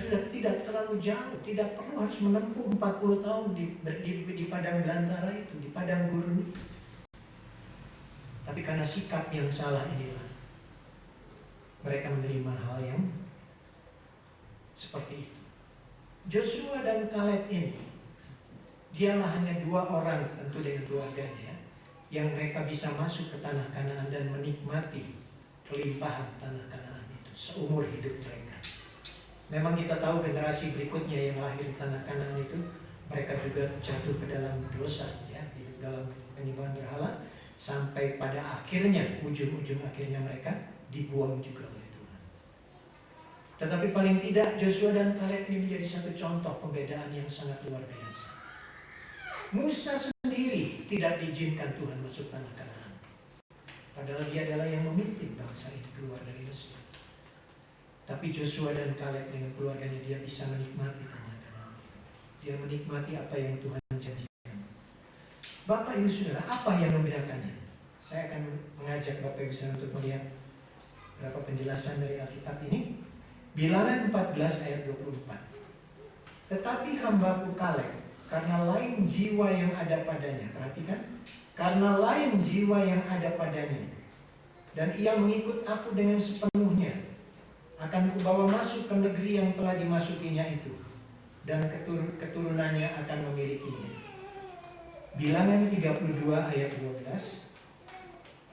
terlalu jauh, tidak perlu harus menempuh 40 tahun di padang belantara itu, di padang gurun itu. Tapi karena sikap yang salah inilah mereka menerima hal yang seperti itu. Joshua dan Kaleb ini, dialah hanya 2 orang tentu dengan keluarganya yang mereka bisa masuk ke tanah Kanaan dan menikmati kelimpahan tanah Kanaan itu seumur hidup mereka. Memang kita tahu generasi berikutnya yang lahir di tanah Kanaan itu mereka juga jatuh ke dalam dosa, ya, hidup dalam penyembahan berhala sampai pada akhirnya ujung akhirnya mereka dibuang juga oleh Tuhan. Tetapi paling tidak Joshua dan Kaleb ini menjadi satu contoh pembedaan yang sangat luar biasa. Musa sendiri tidak diizinkan Tuhan masuk tanah Kanaan. Padahal dia adalah yang memimpin bangsa ini keluar dari Mesir. Tapi Joshua dan Kaleb dengan keluarganya dia bisa menikmati tanah Kanaan. Dia menikmati apa yang Tuhan janjikan. Bapak Ibu Saudara, apa yang membedakannya? Saya akan mengajak Bapak Ibu Saudara untuk melihat beberapa penjelasan dari Alkitab ini. Bilangan 14 ayat 24. Tetapi hambaku Kaleb, karena lain jiwa yang ada padanya. Perhatikan, karena lain jiwa yang ada padanya, dan ia mengikut aku dengan sepenuhnya, akan kubawa masuk ke negeri yang telah dimasukinya itu, dan keturunannya akan memilikinya. Bilangan 32 ayat 12.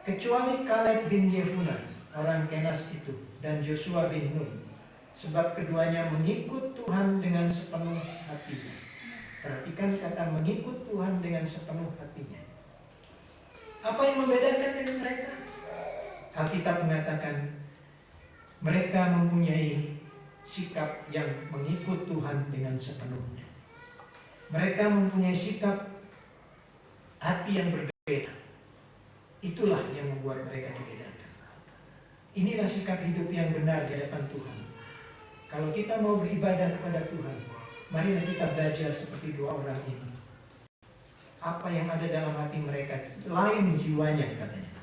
Kecuali Kaleb bin Yefuneh orang Kenas itu dan Joshua bin Nun, sebab keduanya mengikut Tuhan dengan sepenuh hatinya. Perhatikan kata mengikut Tuhan dengan sepenuh hatinya. Apa yang membedakan dengan mereka? Alkitab mengatakan mereka mempunyai sikap yang mengikut Tuhan dengan sepenuhnya. Mereka mempunyai sikap hati yang berbeda. Itulah yang membuat mereka dibedakan. Inilah sikap hidup yang benar di hadapan Tuhan. Kalau kita mau beribadah kepada Tuhan, marilah kita belajar seperti dua orang ini. Apa yang ada dalam hati mereka, lain jiwanya katanya.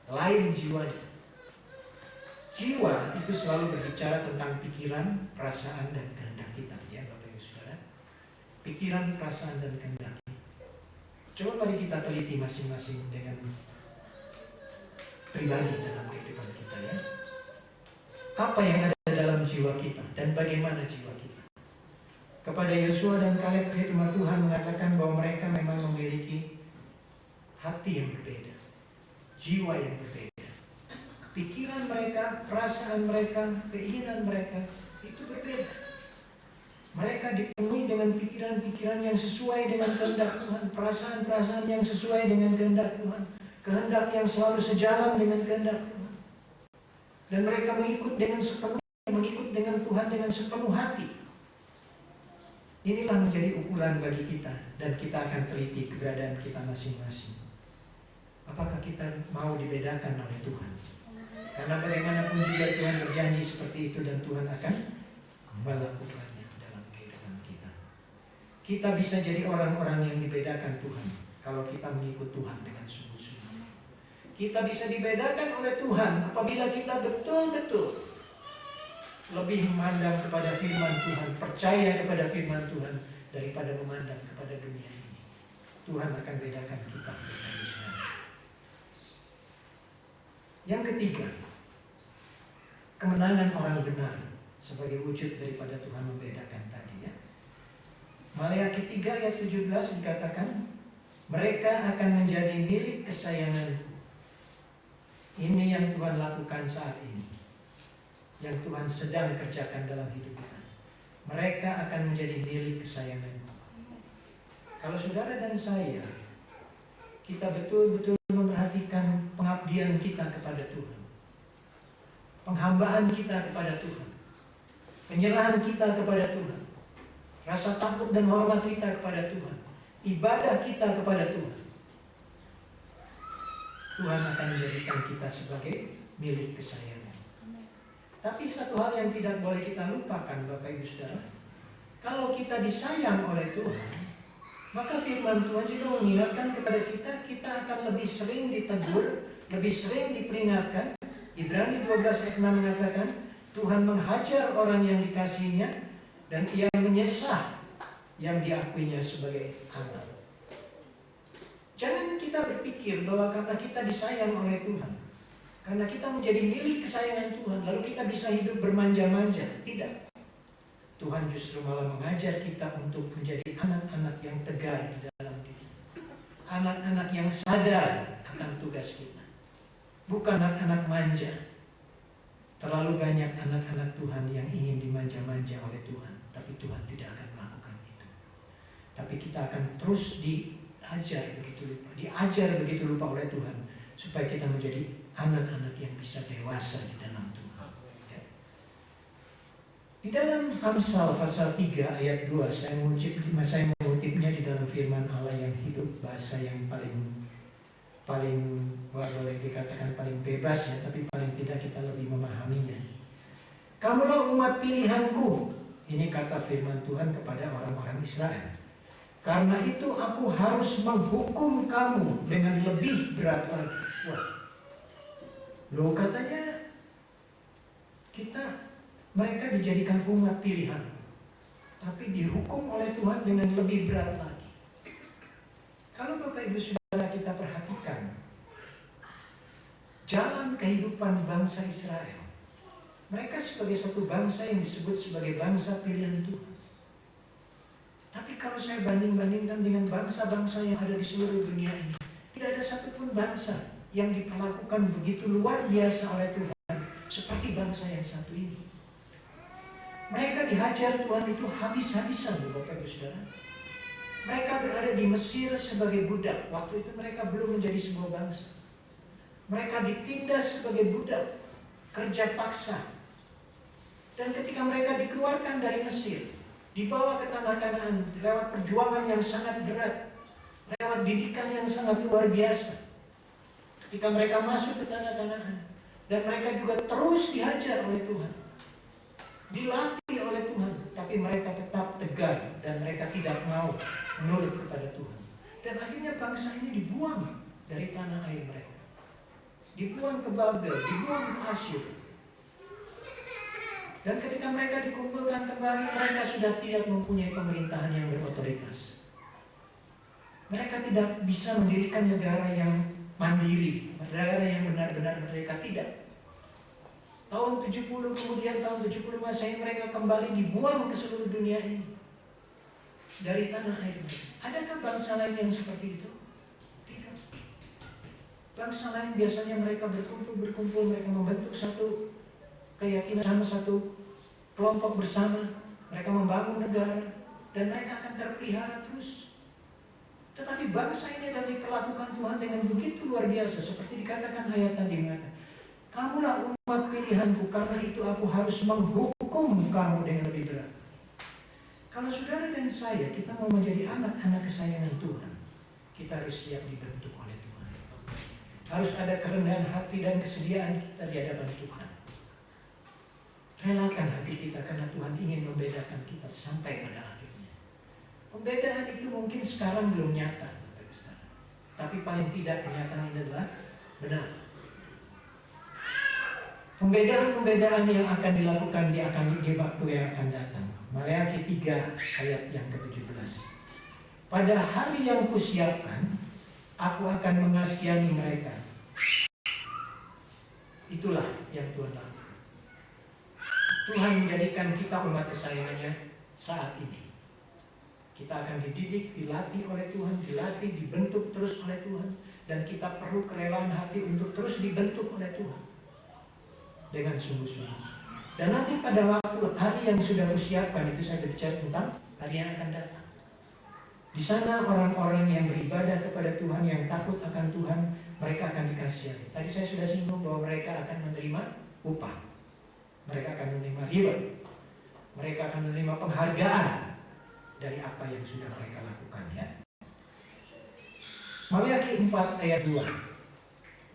Lain jiwanya. Jiwa itu selalu berbicara tentang pikiran, perasaan, dan kehendak kita, ya Bapak Ibu Saudara. Pikiran, perasaan, dan kehendak. Coba mari kita teliti masing-masing dengan pribadi dalam kehidupan kita, ya. Apa yang ada dalam jiwa kita dan bagaimana jiwa kita? Kepada Yosua dan Kaleb, firman Tuhan mengatakan bahwa mereka memang memiliki hati yang berbeda, jiwa yang berbeda. Pikiran mereka, perasaan mereka, keinginan mereka itu berbeda. Mereka dipenuhi dengan pikiran-pikiran yang sesuai dengan kehendak Tuhan, perasaan-perasaan yang sesuai dengan kehendak Tuhan, kehendak yang selalu sejalan dengan kehendak Tuhan. Dan mereka mengikut dengan sepenuhnya, mengikut dengan Tuhan dengan sepenuh hati. Inilah menjadi ukuran bagi kita, dan kita akan teliti keberadaan kita masing-masing. Apakah kita mau dibedakan oleh Tuhan? Karena bagaimanapun juga Tuhan berjanji seperti itu, dan Tuhan akan melakukannya dalam kehidupan kita. Kita bisa jadi orang-orang yang dibedakan Tuhan kalau kita mengikut Tuhan dengan sungguh-sungguh. Kita bisa dibedakan oleh Tuhan apabila kita betul-betul lebih memandang kepada firman Tuhan, percaya kepada firman Tuhan daripada memandang kepada dunia ini. Tuhan akan bedakan kita. Yang ketiga, kemenangan orang benar sebagai wujud daripada Tuhan membedakan tadi, ya. Maleakhi 3 ayat 17 dikatakan, mereka akan menjadi milik kesayangan. Ini yang Tuhan lakukan saat ini, yang Tuhan sedang kerjakan dalam hidup kita. Mereka akan menjadi milik kesayangan. Kalau saudara dan saya, kita betul-betul memperhatikan pengabdian kita kepada Tuhan, penghambaan kita kepada Tuhan, penyerahan kita kepada Tuhan, rasa takut dan hormat kita kepada Tuhan, ibadah kita kepada Tuhan, Tuhan akan menjadikan kita sebagai milik kesayangan. Tapi satu hal yang tidak boleh kita lupakan, Bapak Ibu Saudara, kalau kita disayang oleh Tuhan, maka firman Tuhan juga mengingatkan kepada kita, kita akan lebih sering ditegur, lebih sering diperingatkan. Ibrani 12 ayat 6 mengatakan, Tuhan menghajar orang yang dikasihinya, dan ia menyesah yang diakuinya sebagai anak. Jangan kita berpikir bahwa karena kita disayang oleh Tuhan, karena kita menjadi milik kesayangan Tuhan, lalu kita bisa hidup bermanja-manja. Tidak. Tuhan justru malah mengajar kita untuk menjadi anak-anak yang tegar di dalam diri. Anak-anak yang sadar akan tugas kita. Bukan anak-anak manja. Terlalu banyak anak-anak Tuhan yang ingin dimanja-manja oleh Tuhan, tapi Tuhan tidak akan melakukan itu. Tapi kita akan terus diajar begitu lupa oleh Tuhan, supaya kita menjadi anak-anak yang bisa dewasa di dalam Tuhan. Di dalam Amsal pasal 3 ayat 2, saya mengutipnya di dalam firman Allah yang hidup, bahasa yang paling boleh dikatakan paling bebas, ya, tapi paling tidak kita lebih memahaminya. Kamulah umat pilihanku, ini kata firman Tuhan kepada orang-orang Israel. Karena itu aku harus menghukum kamu dengan lebih berat lagi. Wah, loh, katanya mereka dijadikan umat pilihan, tapi dihukum oleh Tuhan dengan lebih berat lagi. Kalau Bapak Ibu Saudara kita perhatikan jalan kehidupan bangsa Israel, mereka sebagai satu bangsa yang disebut sebagai bangsa pilihan Tuhan. Tapi kalau saya banding-bandingkan dengan bangsa-bangsa yang ada di seluruh dunia ini, tidak ada satupun bangsa yang diperlakukan begitu luar biasa oleh Tuhan seperti bangsa yang satu ini. Mereka dihajar Tuhan itu habis-habisan, Bapak Ibu Saudara. Mereka berada di Mesir sebagai budak. Waktu itu mereka belum menjadi sebuah bangsa. Mereka ditindas sebagai budak, kerja paksa. Dan ketika mereka dikeluarkan dari Mesir, dibawa ke tanah Kanaan lewat perjuangan yang sangat berat, lewat didikan yang sangat luar biasa. Ketika mereka masuk ke tanah Kanaan, dan mereka juga terus dihajar oleh Tuhan, dilatih oleh Tuhan, tapi mereka tetap tegar dan mereka tidak mau menurut kepada Tuhan. Dan akhirnya bangsa ini dibuang dari tanah air mereka, dibuang ke Babel, dibuang ke Asyur. Dan ketika mereka dikumpulkan kembali, mereka sudah tidak mempunyai pemerintahan yang berotoritas. Mereka tidak bisa mendirikan negara yang mandiri, negara yang benar-benar merdeka, tidak. Tahun 70 kemudian tahun 70 Masehi mereka kembali dibuang ke seluruh dunia ini dari tanah air mereka. Adakah bangsa lain yang seperti itu? Tidak. Bangsa lain biasanya mereka berkumpul, mereka membentuk satu keyakinan sama, satu kelompok bersama, mereka membangun negara, dan mereka akan terpelihara terus. Tetapi bangsa ini adalah diperlakukan Tuhan dengan begitu luar biasa, seperti dikatakan ayat tadi, mengatakan, kamulah umat pilihanku, karena itu aku harus menghukum kamu dengan lebih berat. Kalau saudara dan saya, kita mau menjadi anak-anak kesayangan Tuhan, kita harus siap dibentuk oleh Tuhan. Harus ada kerendahan hati dan kesediaan kita di hadapan Tuhan. Relakan hati kita karena Tuhan ingin membedakan kita sampai pada akhirnya. Pembedaan itu mungkin sekarang belum nyata, tapi paling tidak kenyataan ini adalah benar. Pembedaan-pembedaan yang akan dilakukan di waktu yang akan datang. Maleakhi 3 ayat yang ke-17. Pada hari yang kusiapkan, aku akan mengasihani mereka. Itulah yang Tuhan lakukan. Tuhan menjadikan kita umat kesayangannya saat ini. Kita akan dididik, dilatih oleh Tuhan, dilatih, dibentuk terus oleh Tuhan. Dan kita perlu kerelaan hati untuk terus dibentuk oleh Tuhan dengan sungguh-sungguh. Dan nanti pada waktu hari yang sudah kusiapkan, itu saya berbicara tentang hari yang akan datang. Di sana orang-orang yang beribadah kepada Tuhan, yang takut akan Tuhan, mereka akan dikasihani. Tadi saya sudah singgung bahwa mereka akan menerima upah. Mereka akan menerima riba. Mereka akan menerima penghargaan dari apa yang sudah mereka lakukan, ya. Maleakhi 4 ayat 2.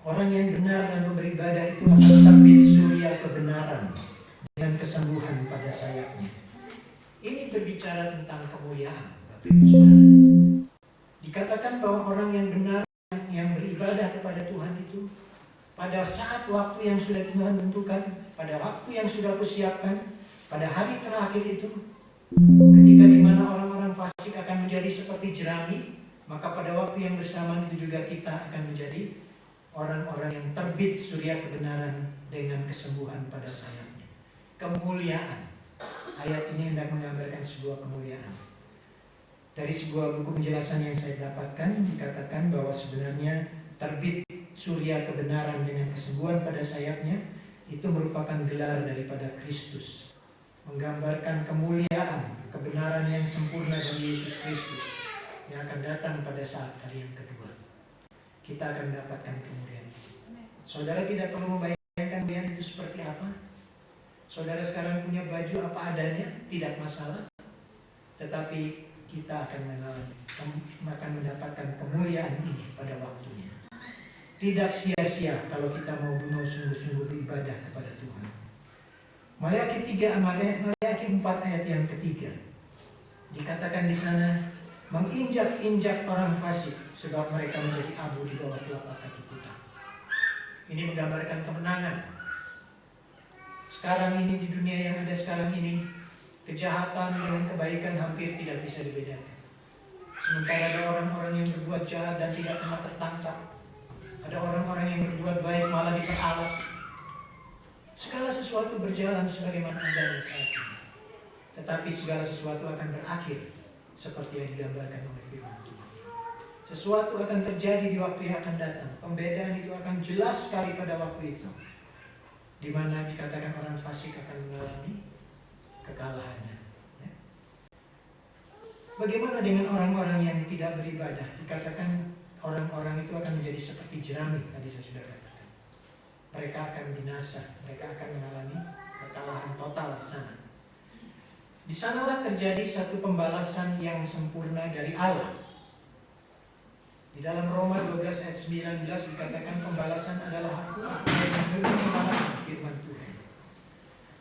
Orang yang benar dan beribadah itu akan terbit surya kebenaran dengan kesembuhan pada sayapnya. Ini berbicara tentang kemuliaan, Bapak Ibu Saudara. Dikatakan bahwa orang yang benar yang beribadah kepada Tuhan itu pada saat waktu yang sudah Tuhan tentukan, pada waktu yang sudah kusiapkan, pada hari terakhir itu, ketika di mana orang-orang fasik akan menjadi seperti jerami, maka pada waktu yang bersamaan itu juga kita akan menjadi orang-orang yang terbit surya kebenaran dengan kesembuhan pada sayapnya. Kemuliaan. Ayat ini hendak menggambarkan sebuah kemuliaan. Dari sebuah buku penjelasan yang saya dapatkan, dikatakan bahwa sebenarnya terbit surya kebenaran dengan kesembuhan pada sayapnya itu merupakan gelar daripada Kristus, menggambarkan kemuliaan, kebenaran yang sempurna dari Yesus Kristus yang akan datang pada saat kali yang kedua. Kita akan mendapatkan kemuliaan. Saudara tidak perlu membayangkan kemuliaan itu seperti apa. Saudara sekarang punya baju apa adanya, tidak masalah. Tetapi kita akan mendapatkan kemuliaan ini pada waktunya. Tidak sia-sia kalau kita mau sungguh-sungguh beribadah kepada Tuhan. Maleakhi 4 ayat yang ketiga. Dikatakan di sana, menginjak-injak orang fasik sebab mereka menjadi abu di bawah telapak kaki kita. Ini menggambarkan kemenangan. Sekarang ini di dunia yang ada sekarang ini, kejahatan dengan kebaikan hampir tidak bisa dibedakan. Sementara ada orang-orang yang berbuat jahat dan tidak pernah tertangkap. Ada orang-orang yang berbuat baik malah diperalat. Segala sesuatu berjalan sebagaimana adanya saat ini. Tetapi segala sesuatu akan berakhir seperti yang digambarkan oleh firman Tuhan. Sesuatu akan terjadi di waktu yang akan datang. Pembedaan itu akan jelas sekali pada waktu itu, di mana dikatakan orang fasik akan mengalami kekalahannya. Bagaimana dengan orang-orang yang tidak beribadah? Dikatakan orang-orang itu akan menjadi seperti jerami, tadi saya sudah katakan. Mereka akan binasa, mereka akan mengalami kekalahan total di sana. Di sanalah terjadi satu pembalasan yang sempurna dari Allah. Di dalam Roma 12 ayat 19 dikatakan pembalasan adalah hak Tuhan yang memberi pembalasan firman Tuhan.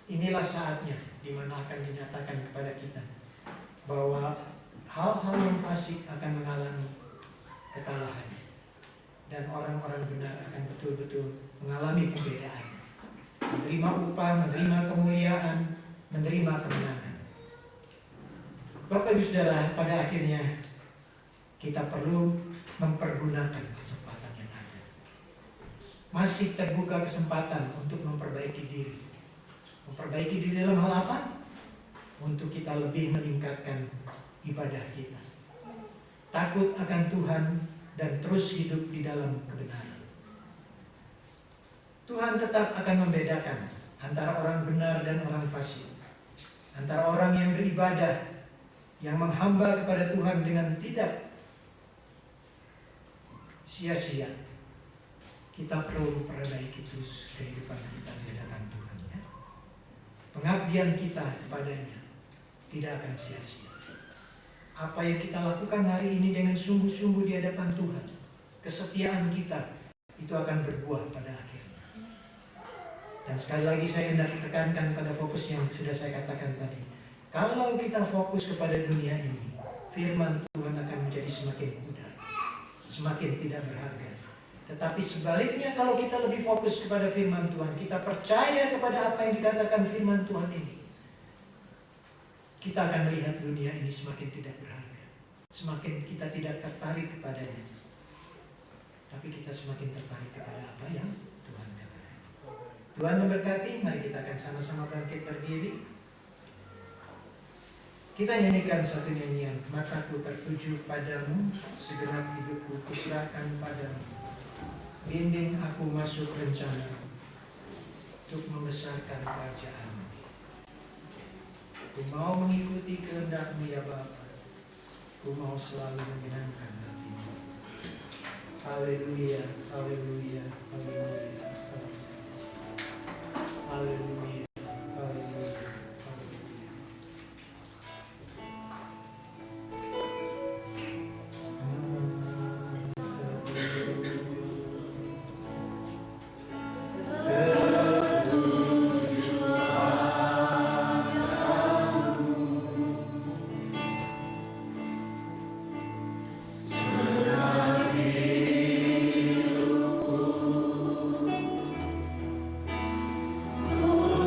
Inilah saatnya di mana akan dinyatakan kepada kita bahwa hal-hal yang fasik akan mengalami kekalahan dan orang-orang benar akan betul-betul mengalami pembedaan, menerima upah, menerima kemuliaan, menerima kemenangan. Bapak Ibu Saudara, pada akhirnya kita perlu mempergunakan kesempatan yang ada. Masih terbuka kesempatan untuk memperbaiki diri. Memperbaiki diri dalam hal apa? Untuk kita lebih meningkatkan ibadah kita. Takut akan Tuhan dan terus hidup di dalam kebenaran. Tuhan tetap akan membedakan antara orang benar dan orang fasik. Antara orang yang beribadah, yang menghamba kepada Tuhan dengan tidak sia-sia. Kita perlu memperbaiki terus kehidupan kita di hadapan Tuhan, ya. Pengabdian kita kepadanya tidak akan sia-sia. Apa yang kita lakukan hari ini dengan sungguh-sungguh di hadapan Tuhan, kesetiaan kita itu akan berbuah pada akhirnya. Dan sekali lagi saya hendak tekankan pada fokus yang sudah saya katakan tadi. Kalau kita fokus kepada dunia ini, firman Tuhan akan menjadi semakin pudar, semakin tidak berharga. Tetapi sebaliknya, kalau kita lebih fokus kepada firman Tuhan, kita percaya kepada apa yang dikatakan firman Tuhan ini, kita akan melihat dunia ini semakin tidak berharga. Semakin kita tidak tertarik kepadanya. Tapi kita semakin tertarik kepada apa yang Tuhan katakan. Tuhan memberkati. Mari kita akan sama-sama bangkit berdiri. Kita nyanyikan satu nyanyian. Mataku tertuju padamu, segenap hidupku kuserahkan padamu. Bimbing aku masuk rencana untuk membesarkan kerajaan. Ku mau mengikuti kehendak-Mu ya Bapa. Ku mau selalu menyenangkan hati-Mu. Haleluya, haleluya, haleluya, haleluya, haleluya, Oh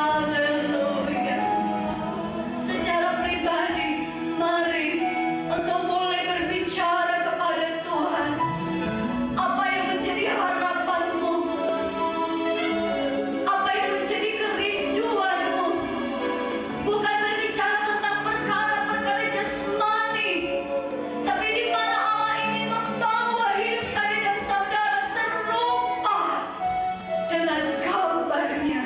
Haleluya. Secara pribadi, mari engkau mulai berbicara kepada Tuhan. Apa yang menjadi harapanmu? Apa yang menjadi kerinduanmu? Bukan berbicara tentang perkara-perkara jasmani, tapi di mana Allah ingin membawa hidup saya dan saudara serupa dengan gambarnya.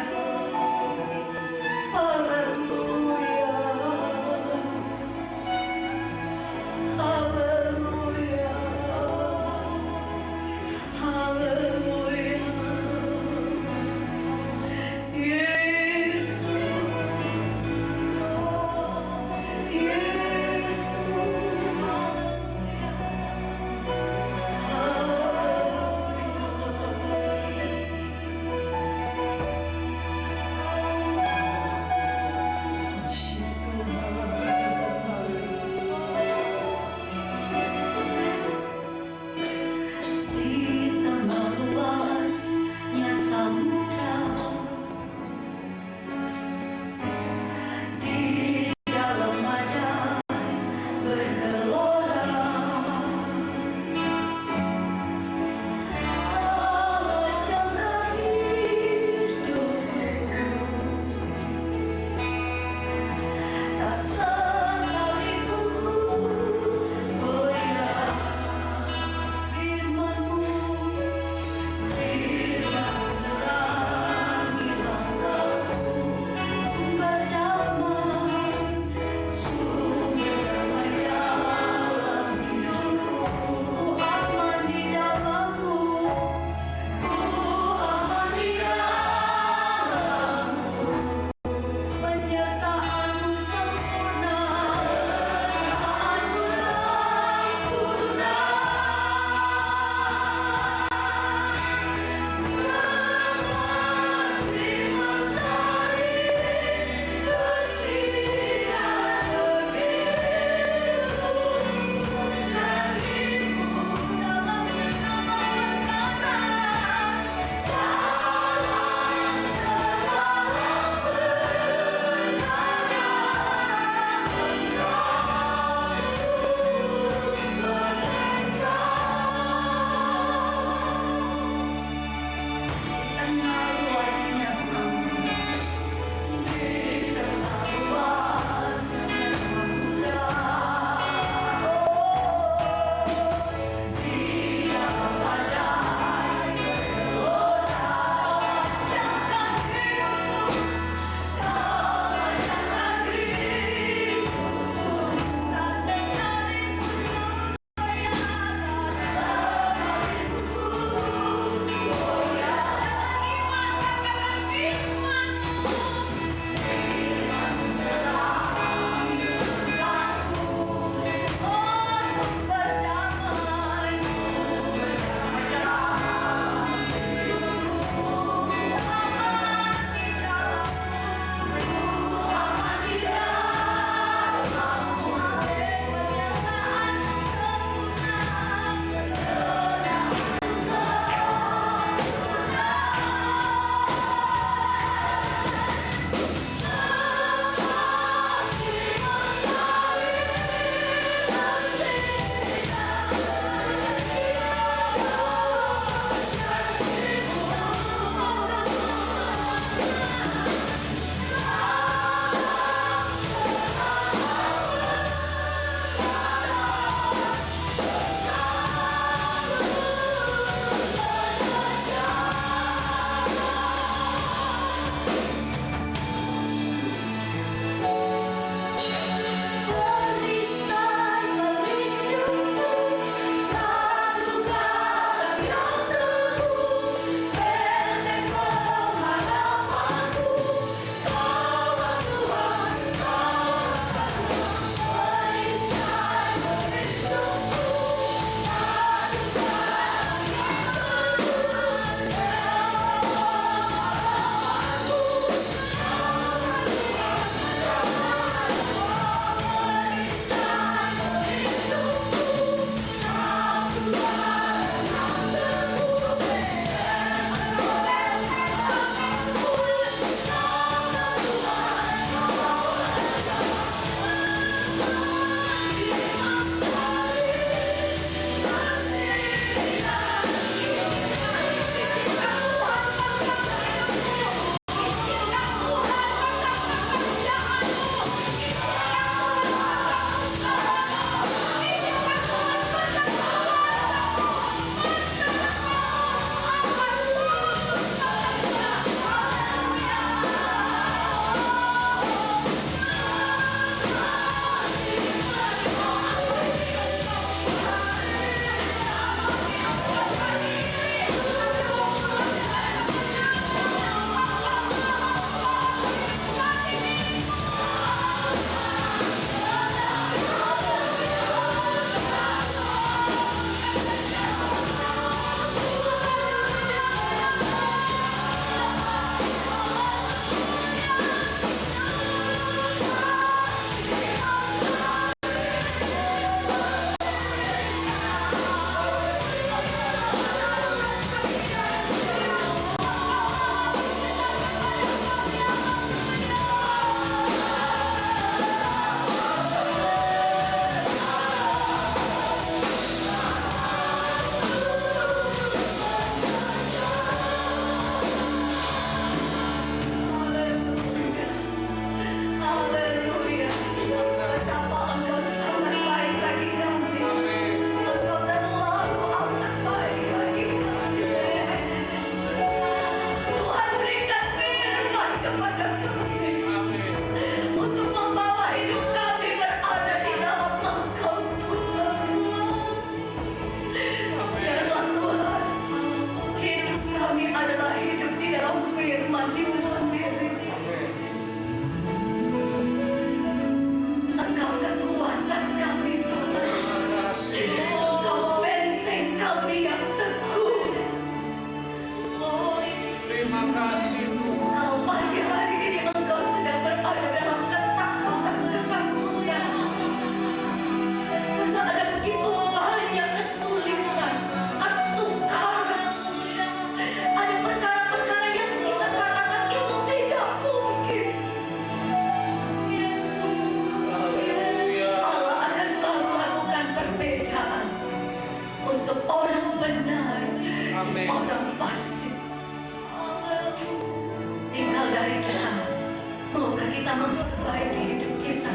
kita memperbaiki hidup kita,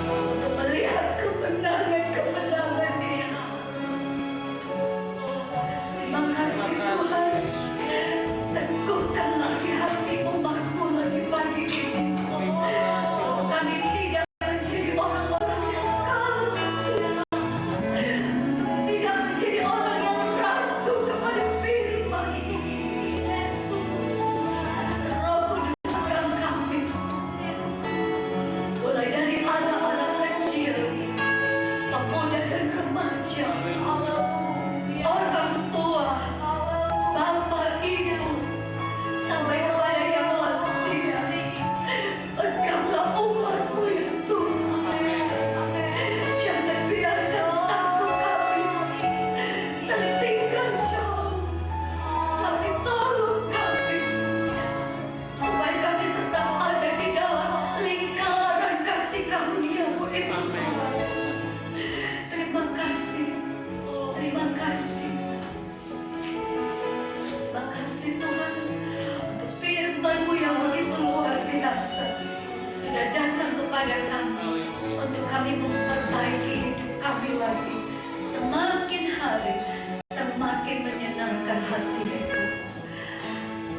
untuk melihat kemenangan-kemenangan Dia. Terima kasih Tuhan, teguhkan lagi hati umat-Mu lagi pagi ini. Kami tidak menjadi orang-orang yang kalah, tidak menjadi orang yang ragu kepada firman. Roh Kudus akan kami, mulai dari anak-anak kecil, pemuda dan remaja, orang tua, bapak ibu, sampai kepada yang lansia. Peganglah umat-Mu ya Tuhan. Jangan biarkan satu kami tertinggal jauh, tapi tolong kami supaya kami tetap ada di dalam lingkaran kasih karunia-Mu itu. Terima kasih, terima kasih, terima kasih Tuhan untuk firman-Mu yang begitu luar biasa sudah datang kepada kami untuk kami memperbaiki hidup kami lagi. Semakin hari semakin menyenangkan hati itu.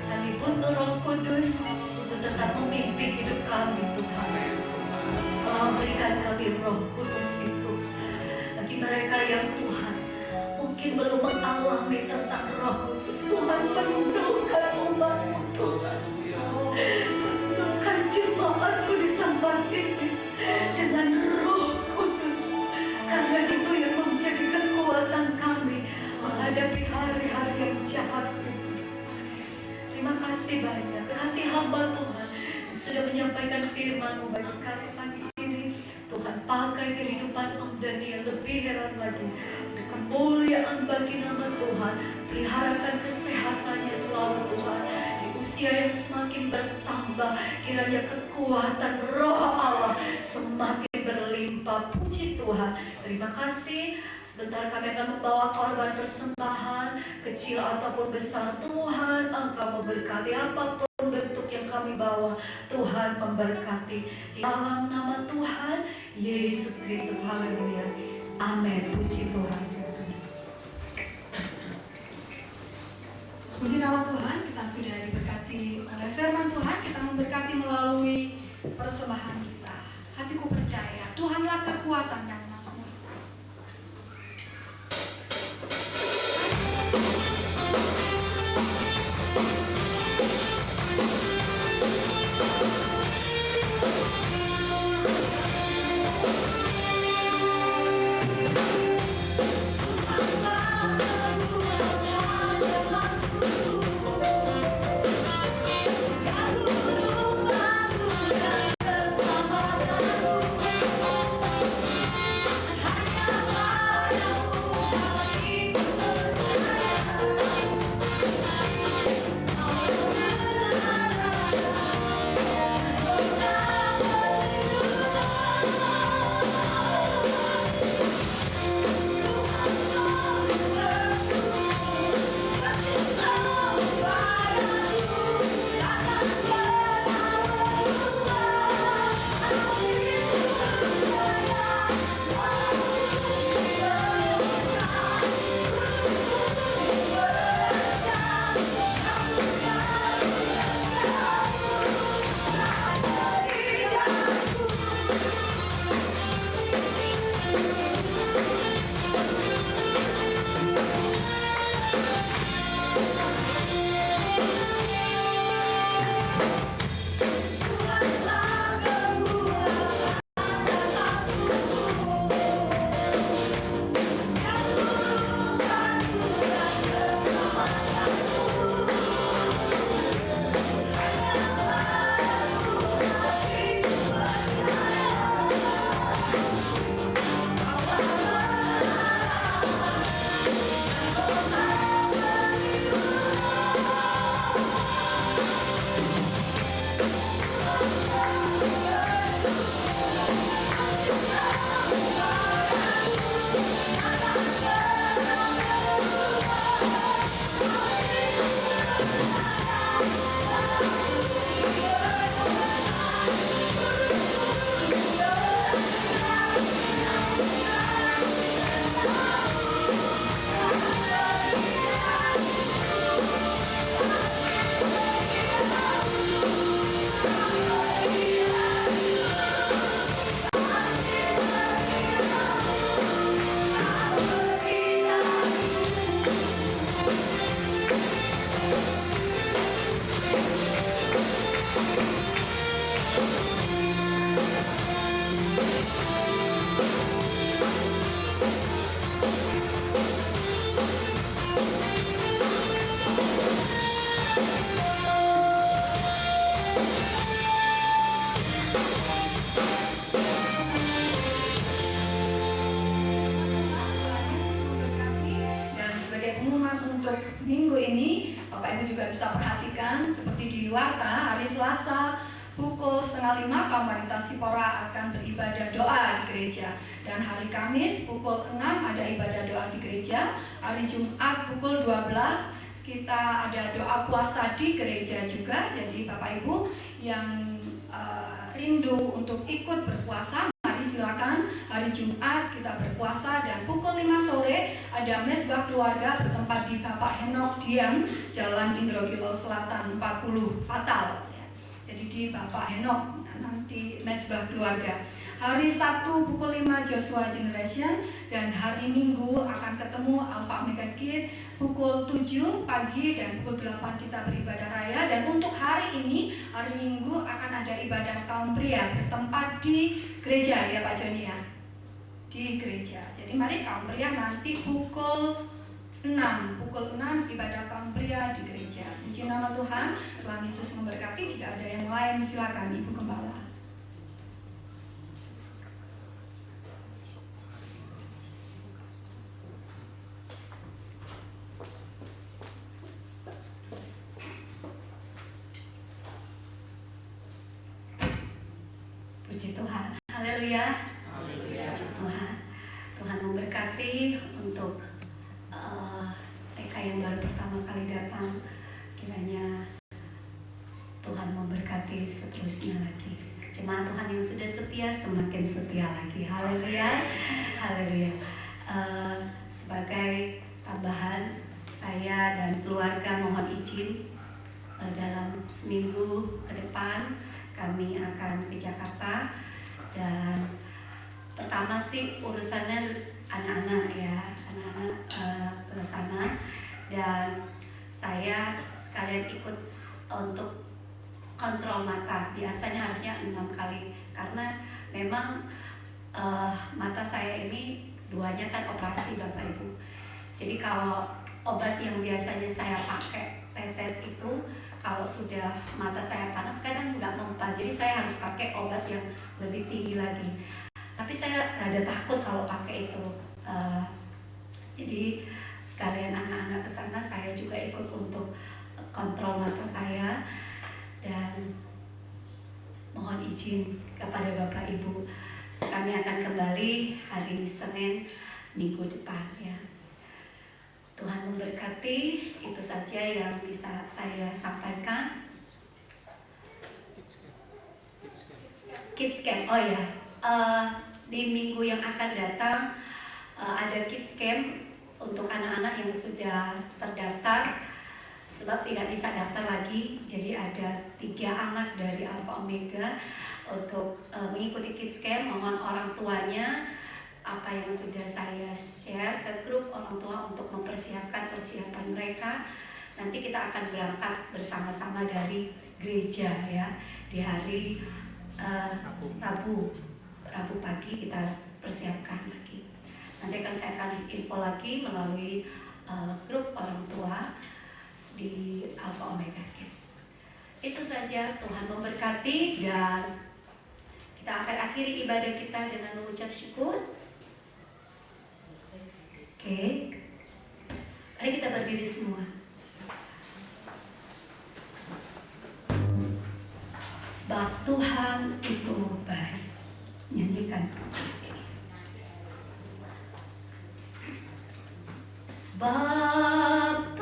Kami butuh Roh Kudus untuk tetap memimpin hidup kami Tuhan. Tolong berikan kami Roh Kudus itu. Bagi mereka yang Tuhan mungkin belum mengalami tentang Roh Kudus, Tuhan penuhkan umat-Mu Tuhan. Penuhkan jemaat-Mu di tempat ini dengan Roh Kudus, karena itu yang menjadi kekuatan kami menghadapi hari-hari yang jahat ini. Terima kasih banyak hati hamba Tuhan yang sudah menyampaikan firman-Mu bagi kami pagi ini. Tuhan pakai kehidupan Om Daniel lebih heran lagi untuk kemuliaan bagi nama Tuhan. Peliharakan kesehatannya selalu Tuhan. Di usia yang semakin bertambah, kiranya kekuatan Roh Allah semakin berlimpah. Puji Tuhan. Terima kasih. Sebentar kami akan membawa korban persembahan, kecil ataupun besar. Tuhan Engkau memberkati apapun bentuk yang kami bawa. Tuhan memberkati. Di dalam nama Tuhan Yesus Kristus. Haleluya. Amin. Puji Tuhan. Puji nama Tuhan, kita sudah diberkati oleh firman Tuhan. Kita memberkati melalui persembahan kita. Hatiku percaya Tuhanlah kekuatan yang mazmur. Hallelujah. Dan sebagai pengumuman untuk minggu ini, Bapak Ibu juga bisa perhatikan seperti di Warta, hari Selasa pukul 4:30 kaum wanita Sipora akan beribadah doa di gereja. Dan hari Kamis pukul 6 ada ibadah doa di gereja. Hari Jumat pukul 12 kita ada doa puasa di gereja juga. Jadi Bapak Ibu yang rindu untuk ikut berpuasa, mari silakan. Hari Jumat kita berpuasa dan pukul 5 sore ada mesbah keluarga bertempat di Bapak Henok Dian, Jalan Indrogilo Selatan 40 Fatal. Jadi di Bapak Henok nanti mesbah keluarga. Hari Sabtu pukul 5 Joshua Generation, dan hari Minggu akan ketemu Alpha Omega Kid pukul 7 pagi dan pukul 8 kita beribadah raya. Dan untuk hari ini, hari Minggu akan ada ibadah kaum pria bertempat di gereja ya Pak Joni ya, di gereja. Jadi mari kaum pria nanti pukul 6 ibadah kaum pria di gereja. Puji nama Tuhan. Tuhan Yesus memberkati. Jika ada yang lain silakan Ibu Gembala. Puji Tuhan. Haleluya. Puji Tuhan. Tuhan memberkati untuk mereka yang baru pertama kali datang. Kiranya Tuhan memberkati seterusnya lagi. Jemaat Tuhan yang sudah setia semakin setia lagi. Haleluya. Haleluya. Sebagai tambahan, saya dan keluarga mohon izin dalam seminggu ke depan kami akan ke Jakarta. Dan pertama sih urusannya anak-anak ya, anak-anak ke sana, dan saya sekalian ikut untuk kontrol mata. Biasanya harusnya 6 kali karena memang mata saya ini duanya kan operasi Bapak Ibu. Jadi kalau obat yang biasanya saya pakai tetes itu, kalau sudah mata saya panas kadang nggak mempan, jadi saya harus pakai obat yang lebih tinggi lagi. Tapi saya rada takut kalau pakai itu. Jadi sekalian anak-anak ke sana, saya juga ikut untuk kontrol mata saya. Dan mohon izin kepada Bapak Ibu, kami akan kembali hari Senin minggu depan ya. Tuhan memberkati. Itu saja yang bisa saya sampaikan. Kids Camp, oh ya, di minggu yang akan datang ada Kids Camp untuk anak-anak yang sudah terdaftar, sebab tidak bisa daftar lagi. Jadi ada 3 anak dari Alpha Omega untuk mengikuti Kids Camp. Mohon orang tuanya apa yang sudah saya share ke grup orang tua untuk mempersiapkan persiapan mereka. Nanti kita akan berangkat bersama-sama dari gereja ya di hari Rabu pagi kita persiapkan lagi. Nanti saya akan info lagi melalui grup orang tua di Alpha Omega Kids. Itu saja. Tuhan memberkati, dan kita akan akhiri ibadah kita dengan mengucap syukur. Oke, mari kita berdiri semua. Sebab Tuhan itu baik. Nyanyikan. Sebab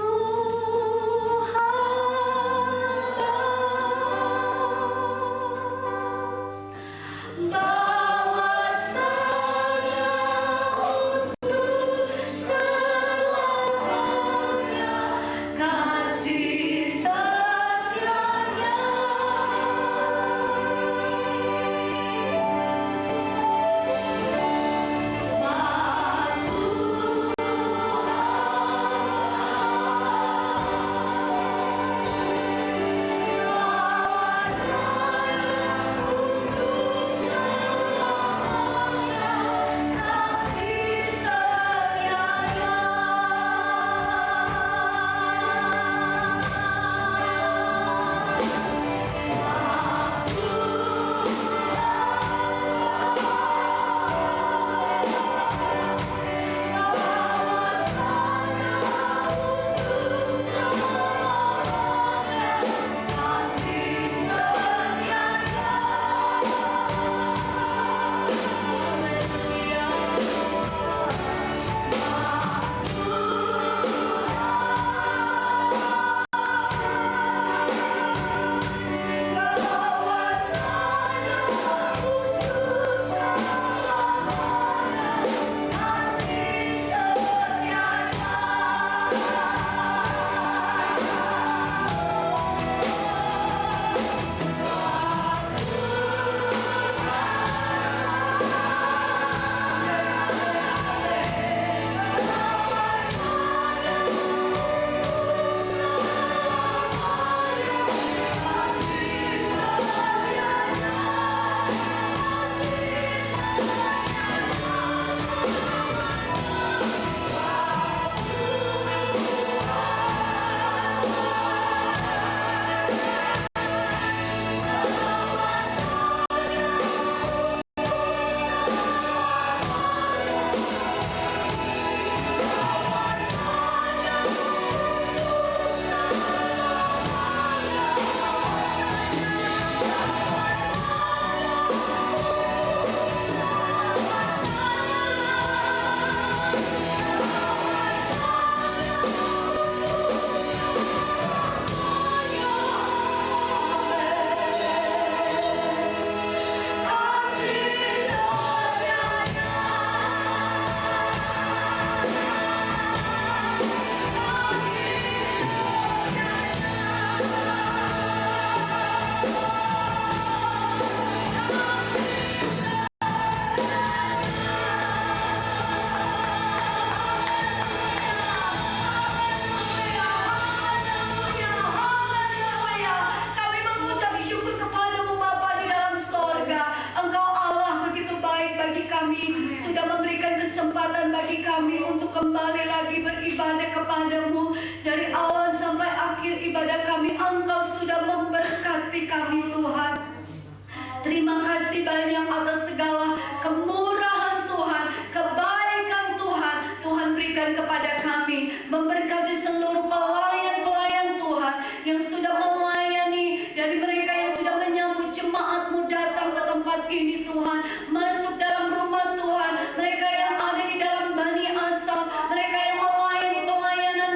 Terima kasih banyak atas segala kemurahan Tuhan, kebaikan Tuhan. Tuhan berikan kepada kami, memberkati seluruh pelayan-pelayan Tuhan yang sudah melayani, dari mereka yang sudah menyambut jemaat-Mu datang ke tempat ini Tuhan, masuk dalam rumah Tuhan, mereka yang ada di dalam Bani Asam, mereka yang melayani pelayanan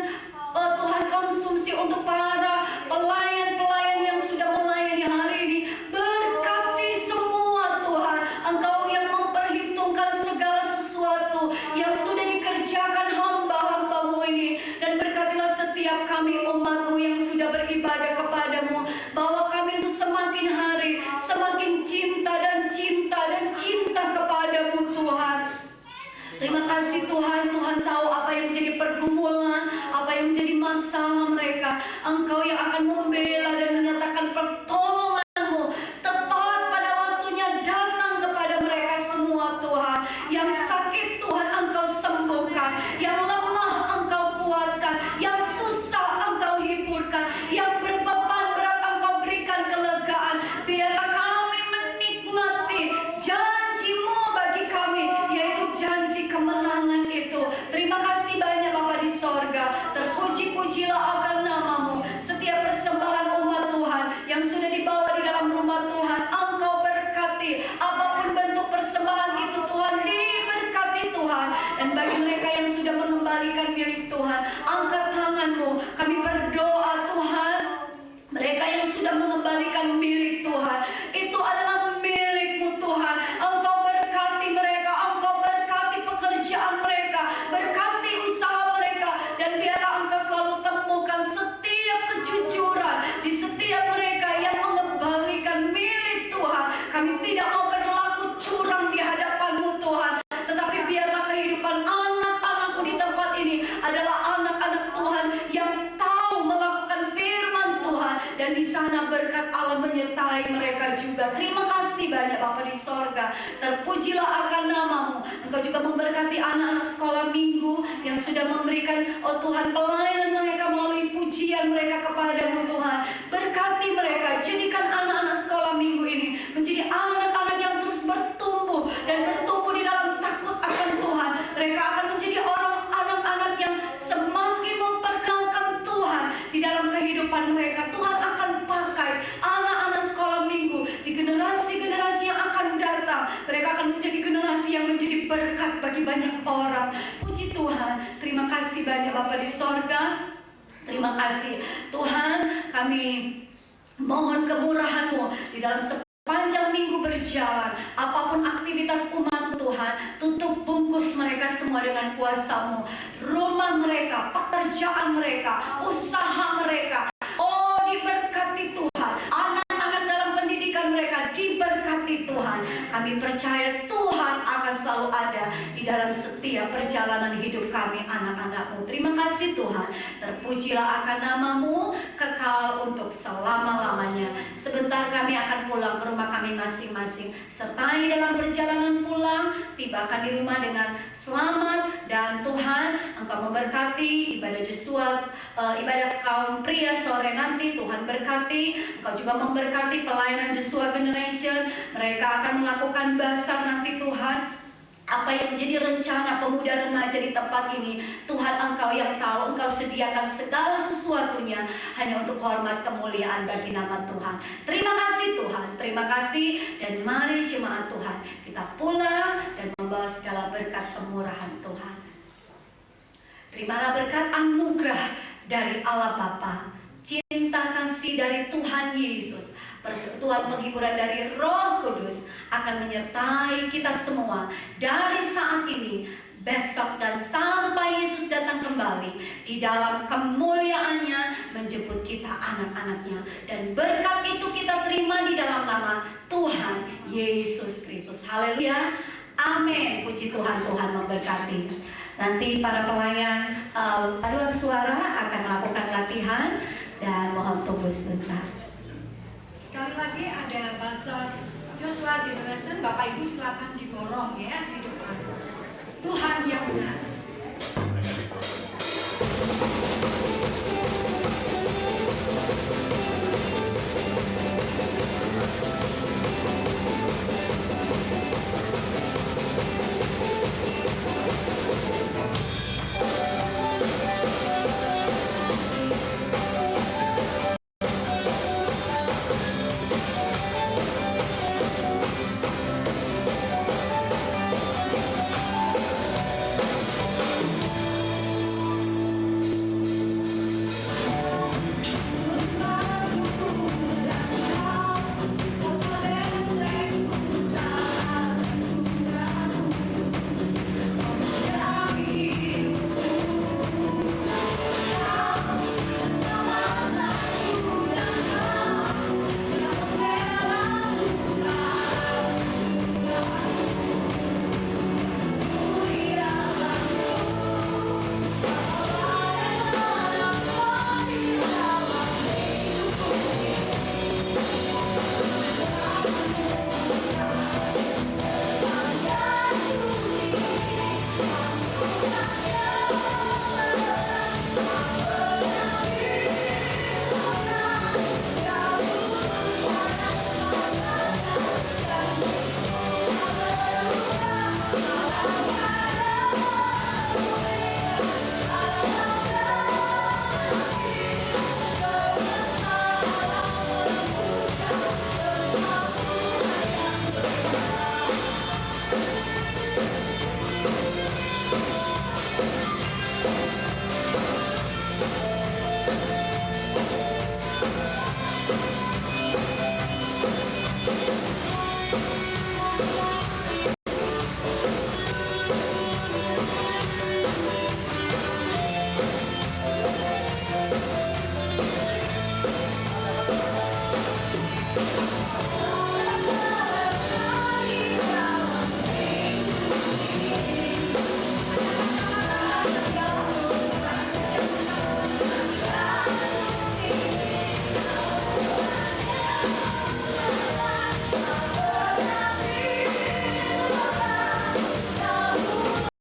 Tuhan konsumsi untuk para pelayan-pelayan yang sudah melayani hari ini. Berkati semua Tuhan, Engkau yang memperhitungkan segala sesuatu yang sudah dikerjakan hamba-hamba-Mu ini, dan berkatilah setiap kami umat-Mu yang sudah beribadah kepadamu, bahwa kami itu semakin hari semakin cinta dan cinta dan cinta kepadamu Tuhan. Terima kasih Tuhan, Tuhan tahu apa yang menjadi pergumulan, apa yang menjadi masalah mereka. Engkau yang akan membela dan menyatakan pertolongan-Mu tepat pada waktunya datang kepada mereka semua Tuhan. Yang sakit Tuhan Engkau sembuhkan, yang lemah Engkau kuatkan, yang susah Engkau hiburkan, yang berbeban berat Engkau berikan kelegaan. Biarlah kami menikmati janji-Mu bagi kami, yaitu janji kemenangan itu. Terima kasih banyak Bapa di sorga. Terpuji-pujilah akan nama-Mu. Setiap persembahan umat Tuhan yang sudah dibawa di dalam rumah Tuhan, Engkau berkati. Apapun bentuk persembahan itu Tuhan, diberkati Tuhan. Dan bagi mereka yang sudah mengembalikan milik Tuhan, angkat tangan-Mu. Kami berdoa Tuhan, mereka yang sudah mengembalikan milik Tuhan, itu adalah milik-Mu Tuhan. Engkau berkati mereka, Engkau berkati pekerjaan mereka, berkati usaha mereka, dan biarlah Engkau selalu temukan setiap kejujuran di setiap mereka yang mengembalikan milik Tuhan. Kami tidak mau berlaku curang di hadapan-Mu Tuhan, tetapi biarlah kehidupan anak-anak-Mu di tempat ini adalah anak-anak Tuhan yang tahu melakukan firman Tuhan, dan di sana berkat Allah menyertai mereka juga. Terima kasih banyak Bapa di sorga. Terpujilah akan nama-Mu. Engkau juga memberkati anak-anak sekolah minggu yang sudah memberikan Tuhan pelayanan mereka melalui pujian mereka kepada-Mu Tuhan. Berkati mereka, jadikan anak-anak sekolah minggu ini menjadi anak-anak yang terus bertumbuh dan bertumbuh di dalam takut akan Tuhan. Mereka akan menjadi anak-anak yang semakin memperkenalkan Tuhan di dalam kehidupan mereka. Tuhan akan pakai anak-anak sekolah minggu di generasi-generasi yang akan datang. Mereka akan menjadi generasi yang menjadi berkat bagi banyak orang. Puji Tuhan. Terima kasih banyak Bapa di sorga. Terima kasih Tuhan, kami mohon kemurahan-Mu di dalam sepanjang minggu berjalan. Apapun aktivitas umat Tuhan, tutup bungkus mereka semua dengan kuasa-Mu. Rumah mereka, pekerjaan mereka, usaha mereka, oh diberkati Tuhan. Anak-anak dalam pendidikan mereka diberkati Tuhan. Kami percaya Tuhan akan selalu ada di dalam setiap perjalanan hidup kami, anak-anak-Mu. Terima kasih Tuhan. Terpujilah akan nama-Mu, kekal untuk selama-lamanya. Sebentar kami akan pulang ke rumah kami masing-masing. Sertai dalam perjalanan pulang, tibakan di rumah dengan selamat. Dan Tuhan, Engkau memberkati ibadah Jesua, ibadah kaum pria sore nanti. Tuhan berkati. Engkau juga memberkati pelayanan Jesua Generation. Mereka akan melakukan basar nanti Tuhan. Apa yang menjadi rencana pemuda remaja di tempat ini, Tuhan Engkau yang tahu. Engkau sediakan segala sesuatunya hanya untuk hormat kemuliaan bagi nama Tuhan. Terima kasih Tuhan, terima kasih. Dan mari jemaat Tuhan, kita pulang dan membawa segala berkat kemurahan Tuhan. Terimalah berkat anugerah dari Allah Bapa, cinta kasih dari Tuhan Yesus, persekutuan penghiburan dari Roh Kudus akan menyertai kita semua dari saat ini, besok, dan sampai Yesus datang kembali di dalam kemuliaannya menjemput kita anak-anaknya. Dan berkat itu kita terima di dalam nama Tuhan Yesus Kristus. Haleluya, amin. Puji Tuhan, Tuhan memberkati. Nanti para pelayan paduan suara akan melakukan latihan, dan mohon tunggu sebentar. Sekali lagi ada bahasa Joshua Generation. Bapak Ibu silakan didorong ya di depan. Tuhan yang benar.